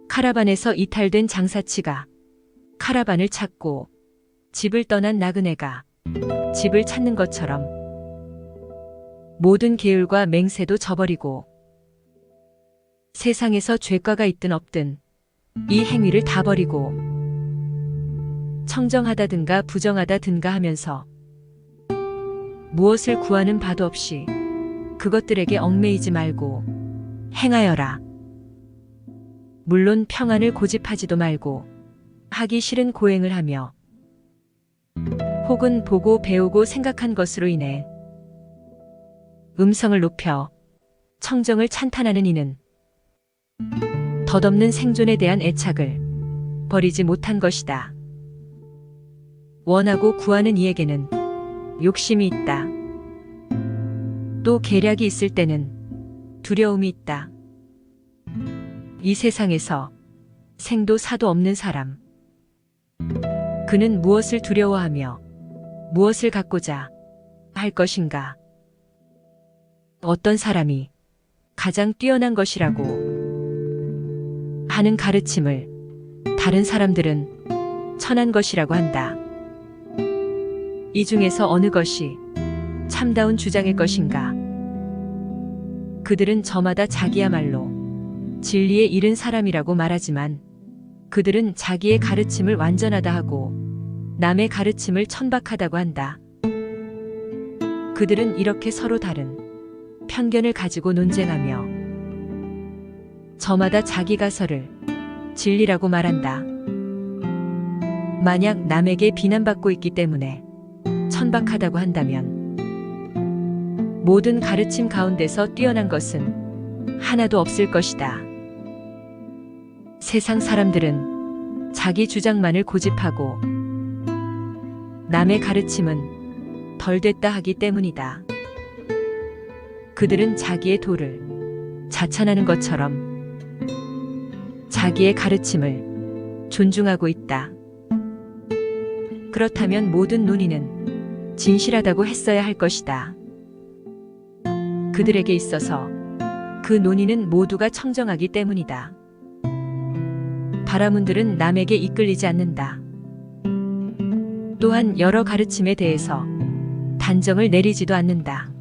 카라반에서 이탈된 장사치가 카라반을 찾고 집을 떠난 나그네가 집을 찾는 것처럼 모든 계율과 맹세도 저버리고 세상에서 죄과가 있든 없든 이 행위를 다 버리고 청정하다든가 부정하다든가 하면서 무엇을 구하는 바도 없이 그것들에게 얽매이지 말고 행하여라. 물론 평안을 고집하지도 말고 하기 싫은 고행을 하며 혹은 보고 배우고 생각한 것으로 인해 음성을 높여 청정을 찬탄하는 이는 덧없는 생존에 대한 애착을 버리지 못한 것이다. 원하고 구하는 이에게는 욕심이 있다. 또 계략이 있을 때는 두려움이 있다. 이 세상에서 생도 사도 없는 사람. 그는 무엇을 두려워하며 무엇을 갖고자 할 것인가? 어떤 사람이 가장 뛰어난 것이라고 하는 가르침을 다른 사람들은 천한 것이라고 한다. 이 중에서 어느 것이 참다운 주장일 것인가? 그들은 저마다 자기야말로 진리에 이른 사람이라고 말하지만 그들은 자기의 가르침을 완전하다 하고 남의 가르침을 천박하다고 한다. 그들은 이렇게 서로 다른 편견을 가지고 논쟁하며 저마다 자기 가설을 진리라고 말한다. 만약 남에게 비난받고 있기 때문에 천박하다고 한다면 모든 가르침 가운데서 뛰어난 것은 하나도 없을 것이다. 세상 사람들은 자기 주장만을 고집하고 남의 가르침은 덜 됐다 하기 때문이다. 그들은 자기의 도를 자찬하는 것처럼 자기의 가르침을 존중하고 있다. 그렇다면 모든 논의는 진실하다고 했어야 할 것이다. 그들에게 있어서 그 논의는 모두가 청정하기 때문이다. 바라문들은 남에게 이끌리지 않는다. 또한 여러 가르침에 대해서 단정을 내리지도 않는다.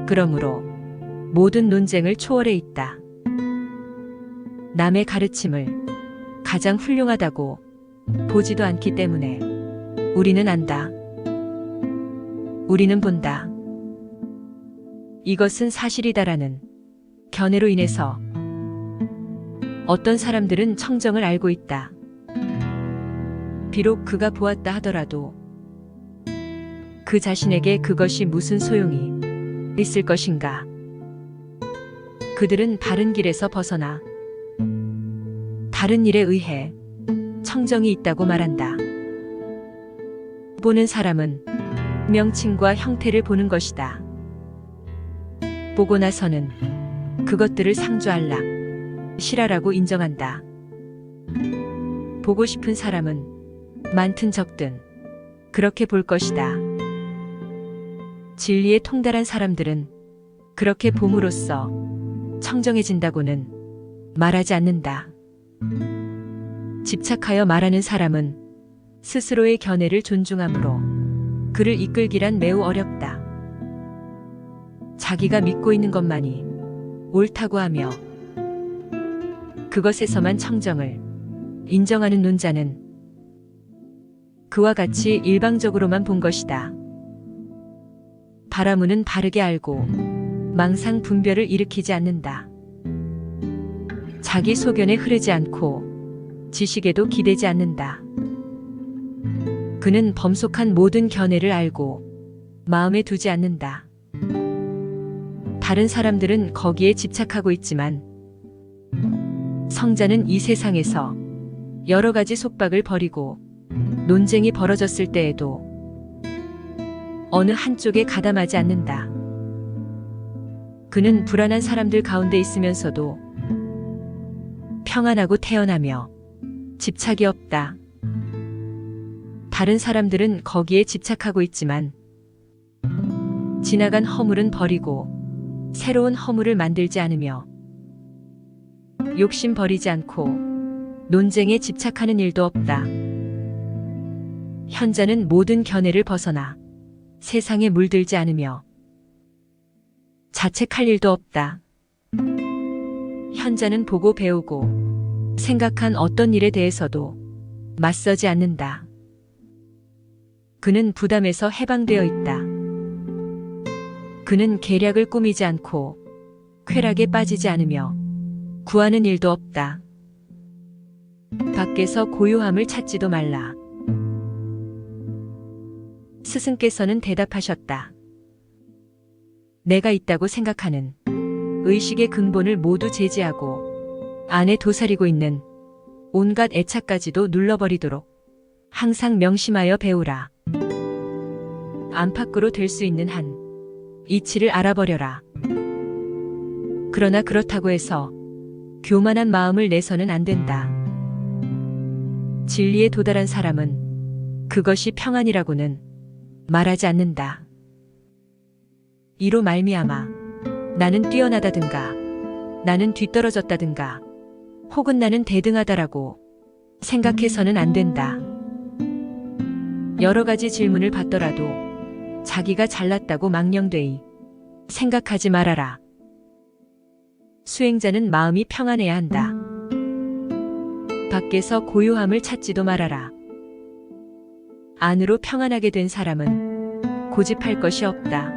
그러므로 모든 논쟁을 초월해 있다. 남의 가르침을 가장 훌륭하다고 보지도 않기 때문에 우리는 안다. 우리는 본다. 이것은 사실이다라는 견해로 인해서 어떤 사람들은 청정을 알고 있다. 비록 그가 보았다 하더라도 그 자신에게 그것이 무슨 소용이 있을 것인가? 그들은 바른 길에서 벗어나 다른 일에 의해 청정이 있다고 말한다. 보는 사람은 명칭과 형태를 보는 것이다. 보고 나서는 그것들을 상주할락, 실하라고 인정한다. 보고 싶은 사람은 많든 적든 그렇게 볼 것이다. 진리에 통달한 사람들은 그렇게 봄으로써 청정해진다고는 말하지 않는다. 집착하여 말하는 사람은 스스로의 견해를 존중하므로 그를 이끌기란 매우 어렵다. 자기가 믿고 있는 것만이 옳다고 하며 그것에서만 청정을 인정하는 논자는 그와 같이 일방적으로만 본 것이다. 바라무는 바르게 알고 망상 분별을 일으키지 않는다. 자기 소견에 흐르지 않고 지식에도 기대지 않는다. 그는 범속한 모든 견해를 알고 마음에 두지 않는다. 다른 사람들은 거기에 집착하고 있지만 성자는 이 세상에서 여러 가지 속박을 버리고 논쟁이 벌어졌을 때에도 어느 한쪽에 가담하지 않는다. 그는 불안한 사람들 가운데 있으면서도 평안하고 태연하며 집착이 없다. 다른 사람들은 거기에 집착하고 있지만 지나간 허물은 버리고 새로운 허물을 만들지 않으며 욕심 버리지 않고 논쟁에 집착하는 일도 없다. 현자는 모든 견해를 벗어나 세상에 물들지 않으며 자책할 일도 없다. 현자는 보고 배우고 생각한 어떤 일에 대해서도 맞서지 않는다. 그는 부담에서 해방되어 있다. 그는 계략을 꾸미지 않고 쾌락에 빠지지 않으며 구하는 일도 없다. 밖에서 고요함을 찾지도 말라. 스승께서는 대답하셨다. 내가 있다고 생각하는 의식의 근본을 모두 제지하고 안에 도사리고 있는 온갖 애착까지도 눌러버리도록 항상 명심하여 배우라. 안팎으로 될 수 있는 한 이치를 알아버려라. 그러나 그렇다고 해서 교만한 마음을 내서는 안 된다. 진리에 도달한 사람은 그것이 평안이라고는 말하지 않는다. 이로 말미암아 나는 뛰어나다든가 나는 뒤떨어졌다든가 혹은 나는 대등하다라고 생각해서는 안 된다. 여러 가지 질문을 받더라도 자기가 잘났다고 망령되이 생각하지 말아라. 수행자는 마음이 평안해야 한다. 밖에서 고요함을 찾지도 말아라. 안으로 평안하게 된 사람은 고집할 것이 없다.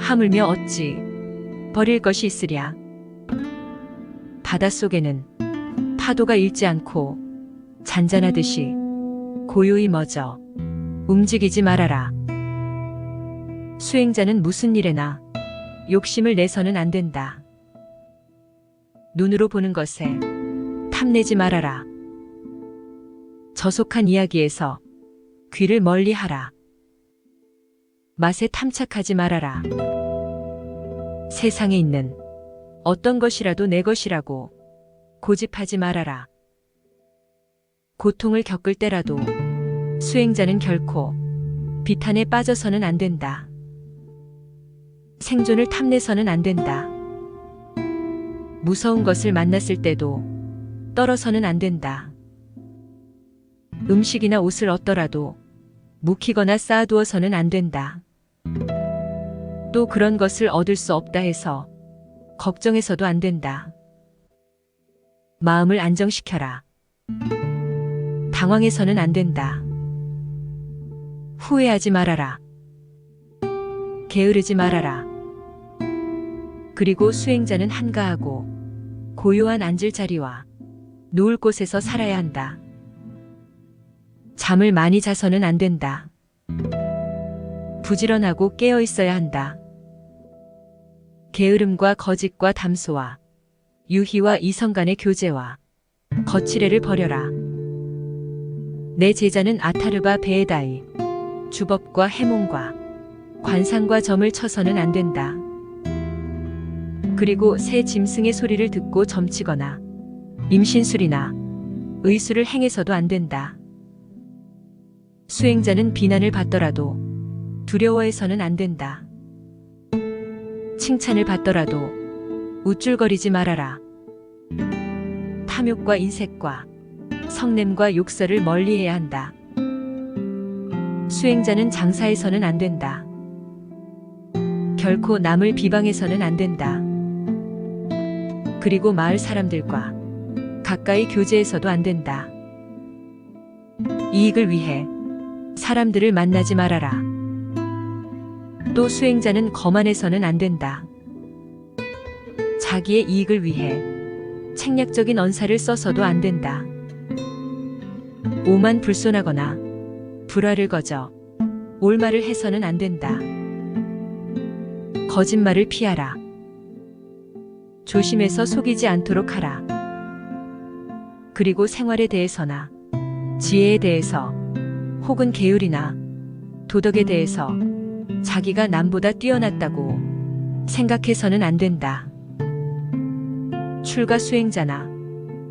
하물며 어찌 버릴 것이 있으랴. 바닷속에는 파도가 일지 않고 잔잔하듯이 고요히 멎어 움직이지 말아라. 수행자는 무슨 일에나 욕심을 내서는 안 된다. 눈으로 보는 것에 탐내지 말아라. 저속한 이야기에서 귀를 멀리하라. 맛에 탐착하지 말아라. 세상에 있는 어떤 것이라도 내 것이라고 고집하지 말아라. 고통을 겪을 때라도 수행자는 결코 비탄에 빠져서는 안 된다. 생존을 탐내서는 안 된다. 무서운 것을 만났을 때도 떨어서는 안 된다. 음식이나 옷을 얻더라도 묵히거나 쌓아두어서는 안 된다. 또 그런 것을 얻을 수 없다 해서 걱정해서도 안 된다. 마음을 안정시켜라. 당황해서는 안 된다. 후회하지 말아라. 게으르지 말아라. 그리고 수행자는 한가하고 고요한 앉을 자리와 누울 곳에서 살아야 한다. 잠을 많이 자서는 안 된다. 부지런하고 깨어 있어야 한다. 게으름과 거짓과 담소와 유희와 이성 간의 교제와 거칠애를 버려라. 내 제자는 아타르바 베에다이 주법과 해몽과 관상과 점을 쳐서는 안 된다. 그리고 새 짐승의 소리를 듣고 점치거나 임신술이나 의술을 행해서도 안 된다. 수행자는 비난을 받더라도 두려워해서는 안 된다. 칭찬을 받더라도 우쭐거리지 말아라. 탐욕과 인색과 성냄과 욕설을 멀리해야 한다. 수행자는 장사해서는 안 된다. 결코 남을 비방해서는 안 된다. 그리고 마을 사람들과 가까이 교제해서도 안 된다. 이익을 위해 사람들을 만나지 말아라. 또 수행자는 거만해서는 안 된다. 자기의 이익을 위해 책략적인 언사를 써서도 안 된다. 오만불손하거나 불화를 거저 올말을 해서는 안 된다. 거짓말을 피하라. 조심해서 속이지 않도록 하라. 그리고 생활에 대해서나 지혜에 대해서 혹은 계율이나 도덕에 대해서 자기가 남보다 뛰어났다고 생각해서는 안 된다. 출가 수행자나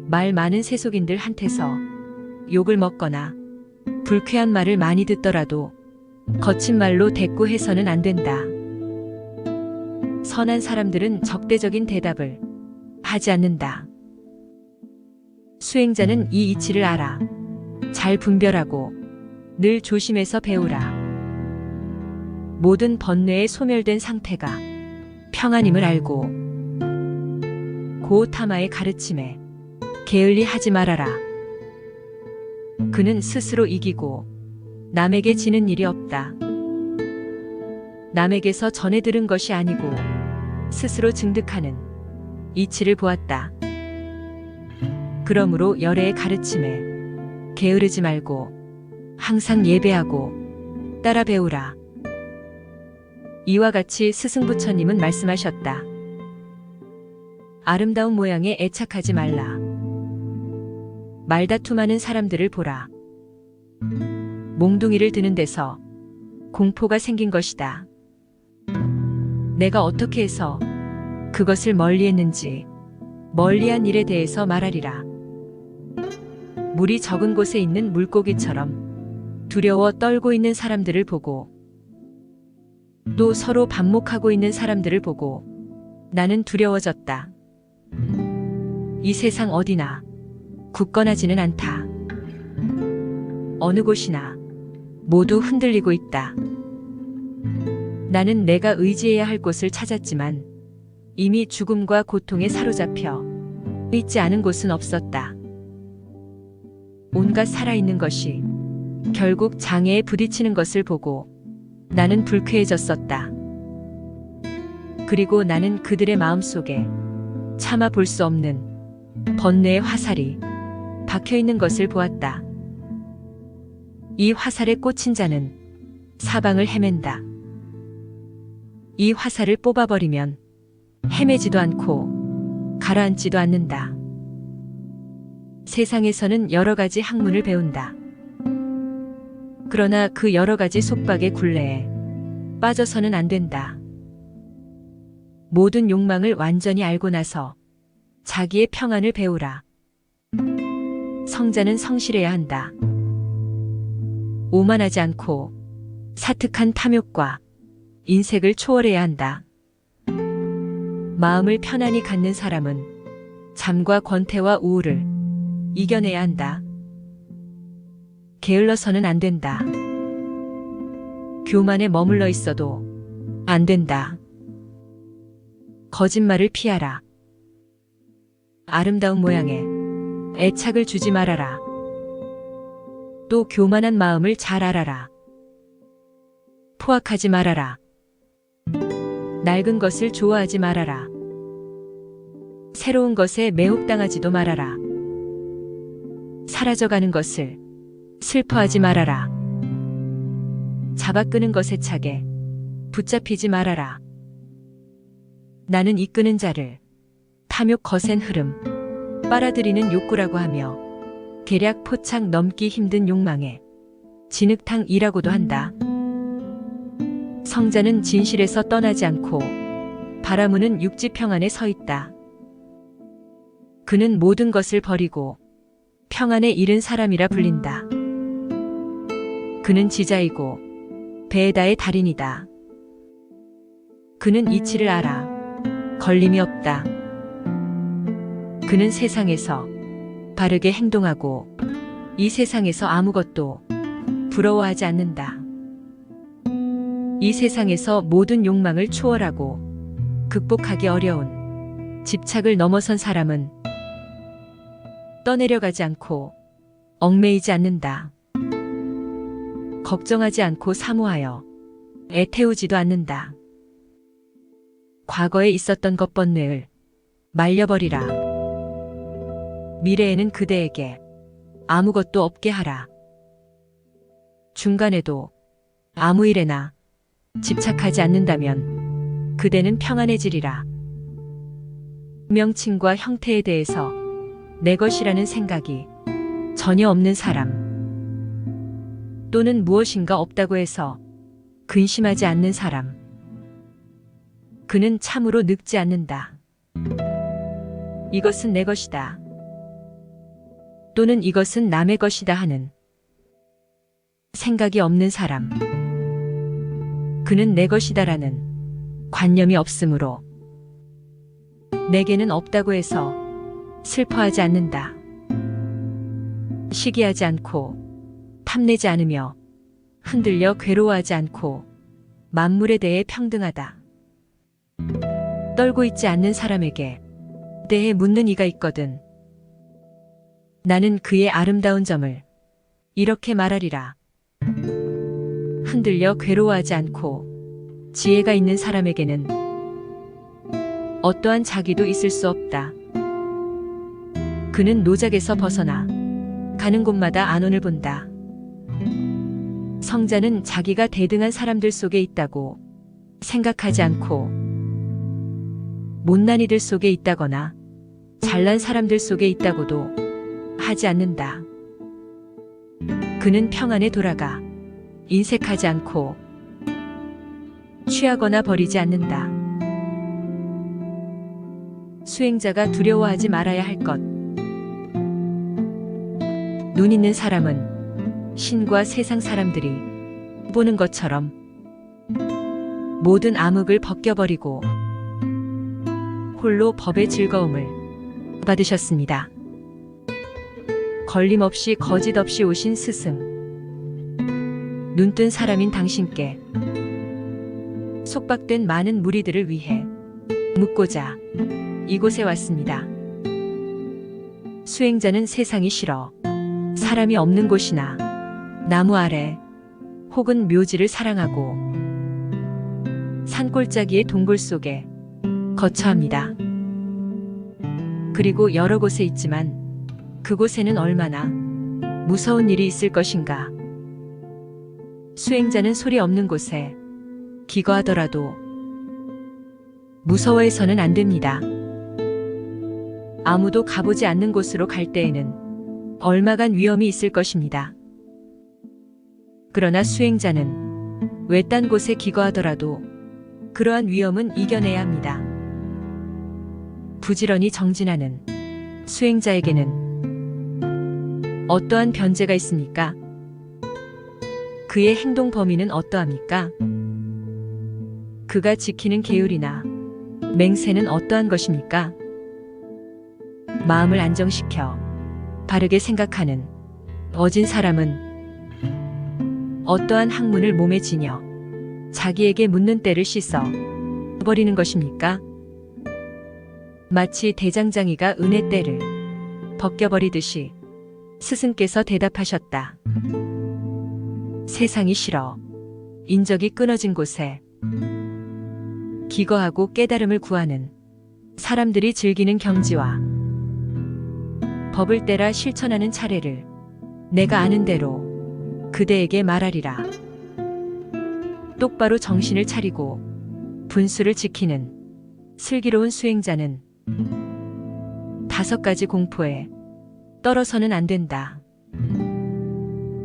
말 많은 세속인들한테서 욕을 먹거나 불쾌한 말을 많이 듣더라도 거친 말로 대꾸해서는 안 된다. 선한 사람들은 적대적인 대답을 하지 않는다. 수행자는 이 이치를 알아 잘 분별하고 늘 조심해서 배우라. 모든 번뇌에 소멸된 상태가 평안임을 알고 고타마의 가르침에 게을리 하지 말아라. 그는 스스로 이기고 남에게 지는 일이 없다. 남에게서 전해 들은 것이 아니고 스스로 증득하는 이치를 보았다. 그러므로 열애의 가르침에 게으르지 말고 항상 예배하고 따라 배우라. 이와 같이 스승부처님은 말씀하셨다. 아름다운 모양에 애착하지 말라. 말다툼하는 사람들을 보라. 몽둥이를 드는 데서 공포가 생긴 것이다. 내가 어떻게 해서 그것을 멀리했는지 멀리한 일에 대해서 말하리라. 물이 적은 곳에 있는 물고기처럼 두려워 떨고 있는 사람들을 보고 또 서로 반목하고 있는 사람들을 보고 나는 두려워졌다. 이 세상 어디나 굳건하지는 않다. 어느 곳이나 모두 흔들리고 있다. 나는 내가 의지해야 할 곳을 찾았지만 이미 죽음과 고통에 사로잡혀 있지 않은 곳은 없었다. 온갖 살아있는 것이 결국 장애에 부딪히는 것을 보고 나는 불쾌해졌었다. 그리고 나는 그들의 마음속에 차마 볼 수 없는 번뇌의 화살이 박혀있는 것을 보았다. 이 화살에 꽂힌 자는 사방을 헤맨다. 이 화살을 뽑아버리면 헤매지도 않고 가라앉지도 않는다. 세상에서는 여러 가지 학문을 배운다. 그러나 그 여러 가지 속박의 굴레에 빠져서는 안 된다. 모든 욕망을 완전히 알고 나서 자기의 평안을 배우라. 성자는 성실해야 한다. 오만하지 않고 사특한 탐욕과 인색을 초월해야 한다. 마음을 편안히 갖는 사람은 잠과 권태와 우울을 이겨내야 한다. 게을러서는 안 된다. 교만에 머물러 있어도 안 된다. 거짓말을 피하라. 아름다운 모양에 애착을 주지 말아라. 또 교만한 마음을 잘 알아라. 포악하지 말아라. 낡은 것을 좋아하지 말아라. 새로운 것에 매혹당하지도 말아라. 사라져가는 것을 슬퍼하지 말아라. 잡아끄는 것에 차게 붙잡히지 말아라. 나는 이끄는 자를 탐욕 거센 흐름, 빨아들이는 욕구라고 하며 계략 포착 넘기 힘든 욕망에 진흙탕이라고도 한다. 성자는 진실에서 떠나지 않고 바라무는 육지 평안에 서 있다. 그는 모든 것을 버리고 평안에 이른 사람이라 불린다. 그는 지자이고 베에다의 달인이다. 그는 이치를 알아. 걸림이 없다. 그는 세상에서 바르게 행동하고 이 세상에서 아무것도 부러워하지 않는다. 이 세상에서 모든 욕망을 초월하고 극복하기 어려운 집착을 넘어선 사람은 떠내려가지 않고 얽매이지 않는다. 걱정하지 않고 사모하여 애태우지도 않는다. 과거에 있었던 것 번뇌를 말려버리라. 미래에는 그대에게 아무것도 없게 하라. 중간에도 아무 일에나 집착하지 않는다면 그대는 평안해지리라. 명칭과 형태에 대해서 내 것이라는 생각이 전혀 없는 사람, 또는 무엇인가 없다고 해서 근심하지 않는 사람, 그는 참으로 늙지 않는다. 이것은 내 것이다. 또는 이것은 남의 것이다 하는 생각이 없는 사람, 그는 내 것이다라는 관념이 없으므로 내게는 없다고 해서 슬퍼하지 않는다. 시기하지 않고 탐내지 않으며 흔들려 괴로워하지 않고 만물에 대해 평등하다. 떨고 있지 않는 사람에게 대해 묻는 이가 있거든. 나는 그의 아름다운 점을 이렇게 말하리라. 흔들려 괴로워하지 않고 지혜가 있는 사람에게는 어떠한 자기도 있을 수 없다. 그는 노작에서 벗어나 가는 곳마다 안온을 본다. 성자는 자기가 대등한 사람들 속에 있다고 생각하지 않고 못난 이들 속에 있다거나 잘난 사람들 속에 있다고도 하지 않는다. 그는 평안에 돌아가 인색하지 않고 취하거나 버리지 않는다. 수행자가 두려워하지 말아야 할 것. 눈 있는 사람은 신과 세상 사람들이 보는 것처럼 모든 암흑을 벗겨버리고 홀로 법의 즐거움을 받으셨습니다. 걸림없이 거짓 없이 오신 스승, 눈뜬 사람인 당신께 속박된 많은 무리들을 위해 묻고자 이곳에 왔습니다. 수행자는 세상이 싫어 사람이 없는 곳이나 나무 아래 혹은 묘지를 사랑하고 산골짜기의 동굴 속에 거처합니다. 그리고 여러 곳에 있지만 그곳에는 얼마나 무서운 일이 있을 것인가. 수행자는 소리 없는 곳에 기거하더라도 무서워해서는 안 됩니다. 아무도 가보지 않는 곳으로 갈 때에는 얼마간 위험이 있을 것입니다. 그러나 수행자는 외딴 곳에 기거하더라도 그러한 위험은 이겨내야 합니다. 부지런히 정진하는 수행자에게는 어떠한 변제가 있습니까? 그의 행동 범위는 어떠합니까? 그가 지키는 계율이나 맹세는 어떠한 것입니까? 마음을 안정시켜 바르게 생각하는 어진 사람은 어떠한 학문을 몸에 지녀 자기에게 묻는 때를 씻어 버리는 것입니까? 마치 대장장이가 은의 때를 벗겨버리듯이 스승께서 대답하셨다. 세상이 싫어 인적이 끊어진 곳에 기거하고 깨달음을 구하는 사람들이 즐기는 경지와 법을 때라 실천하는 차례를 내가 아는 대로 그대에게 말하리라. 똑바로 정신을 차리고 분수를 지키는 슬기로운 수행자는 5가지 공포에 떨어서는 안 된다.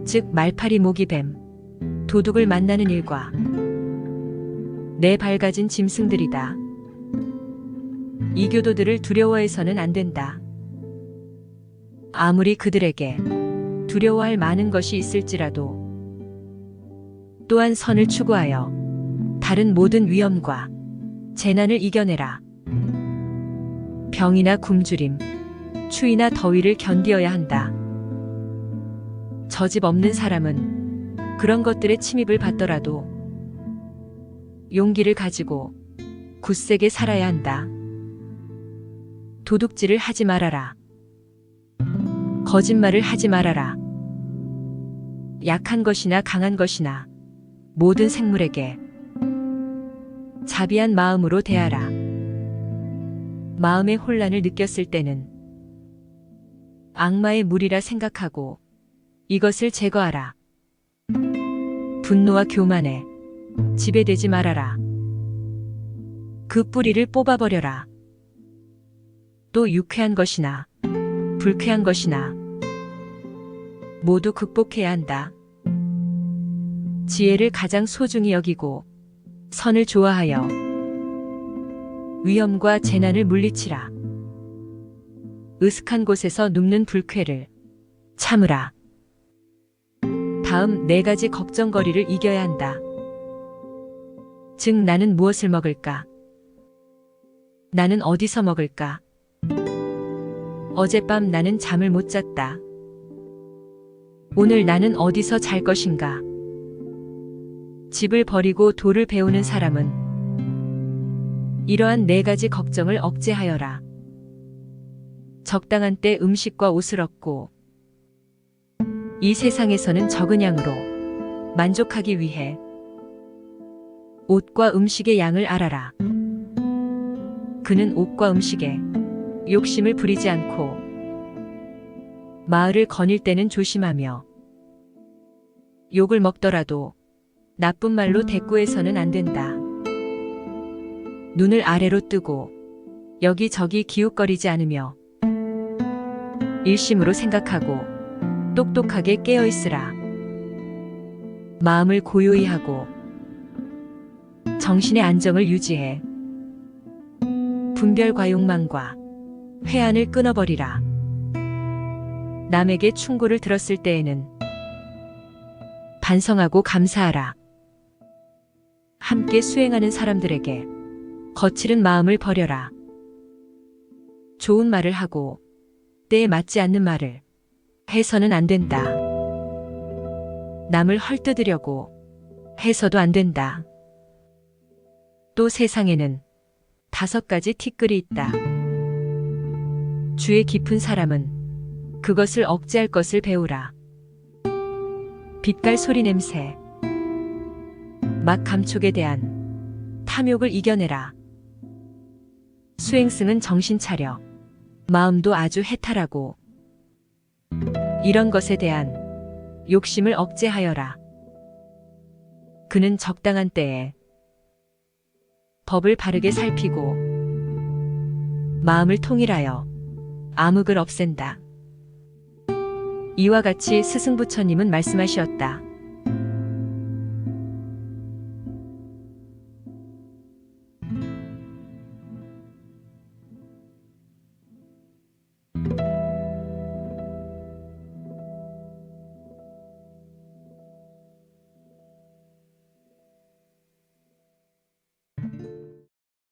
즉 말파리 모기뱀, 도둑을 만나는 일과 내 밝아진 짐승들이다. 이 교도들을 두려워해서는 안 된다. 아무리 그들에게 두려워할 많은 것이 있을지라도 또한 선을 추구하여 다른 모든 위험과 재난을 이겨내라. 병이나 굶주림, 추위나 더위를 견디어야 한다. 저 집 없는 사람은 그런 것들의 침입을 받더라도 용기를 가지고 굳세게 살아야 한다. 도둑질을 하지 말아라. 거짓말을 하지 말아라. 약한 것이나 강한 것이나 모든 생물에게 자비한 마음으로 대하라. 마음의 혼란을 느꼈을 때는 악마의 무리라 생각하고 이것을 제거하라. 분노와 교만에 지배되지 말아라. 그 뿌리를 뽑아버려라. 또 유쾌한 것이나 불쾌한 것이나 모두 극복해야 한다. 지혜를 가장 소중히 여기고 선을 좋아하여 위험과 재난을 물리치라. 으슥한 곳에서 눕는 불쾌를 참으라. 다음 4가지 걱정거리를 이겨야 한다. 즉 나는 무엇을 먹을까? 나는 어디서 먹을까? 어젯밤 나는 잠을 못 잤다. 오늘 나는 어디서 잘 것인가? 집을 버리고 돌을 배우는 사람은 이러한 4가지 걱정을 억제하여라. 적당한 때 음식과 옷을 얻고 이 세상에서는 적은 양으로 만족하기 위해 옷과 음식의 양을 알아라. 그는 옷과 음식에 욕심을 부리지 않고 마을을 거닐 때는 조심하며 욕을 먹더라도 나쁜 말로 대꾸해서는 안 된다. 눈을 아래로 뜨고 여기저기 기웃거리지 않으며 일심으로 생각하고 똑똑하게 깨어 있으라. 마음을 고요히 하고 정신의 안정을 유지해 분별과 욕망과 회한을 끊어버리라. 남에게 충고를 들었을 때에는 반성하고 감사하라. 함께 수행하는 사람들에게 거칠은 마음을 버려라. 좋은 말을 하고 때에 맞지 않는 말을 해서는 안 된다. 남을 헐뜯으려고 해서도 안 된다. 또 세상에는 5가지 티끌이 있다. 주의 깊은 사람은 그것을 억제할 것을 배우라. 빛깔 소리 냄새, 막 감촉에 대한 탐욕을 이겨내라. 수행승은 정신 차려 마음도 아주 해탈하고 이런 것에 대한 욕심을 억제하여라. 그는 적당한 때에 법을 바르게 살피고 마음을 통일하여 암흑을 없앤다. 이와 같이 스승부처님은 말씀하셨다.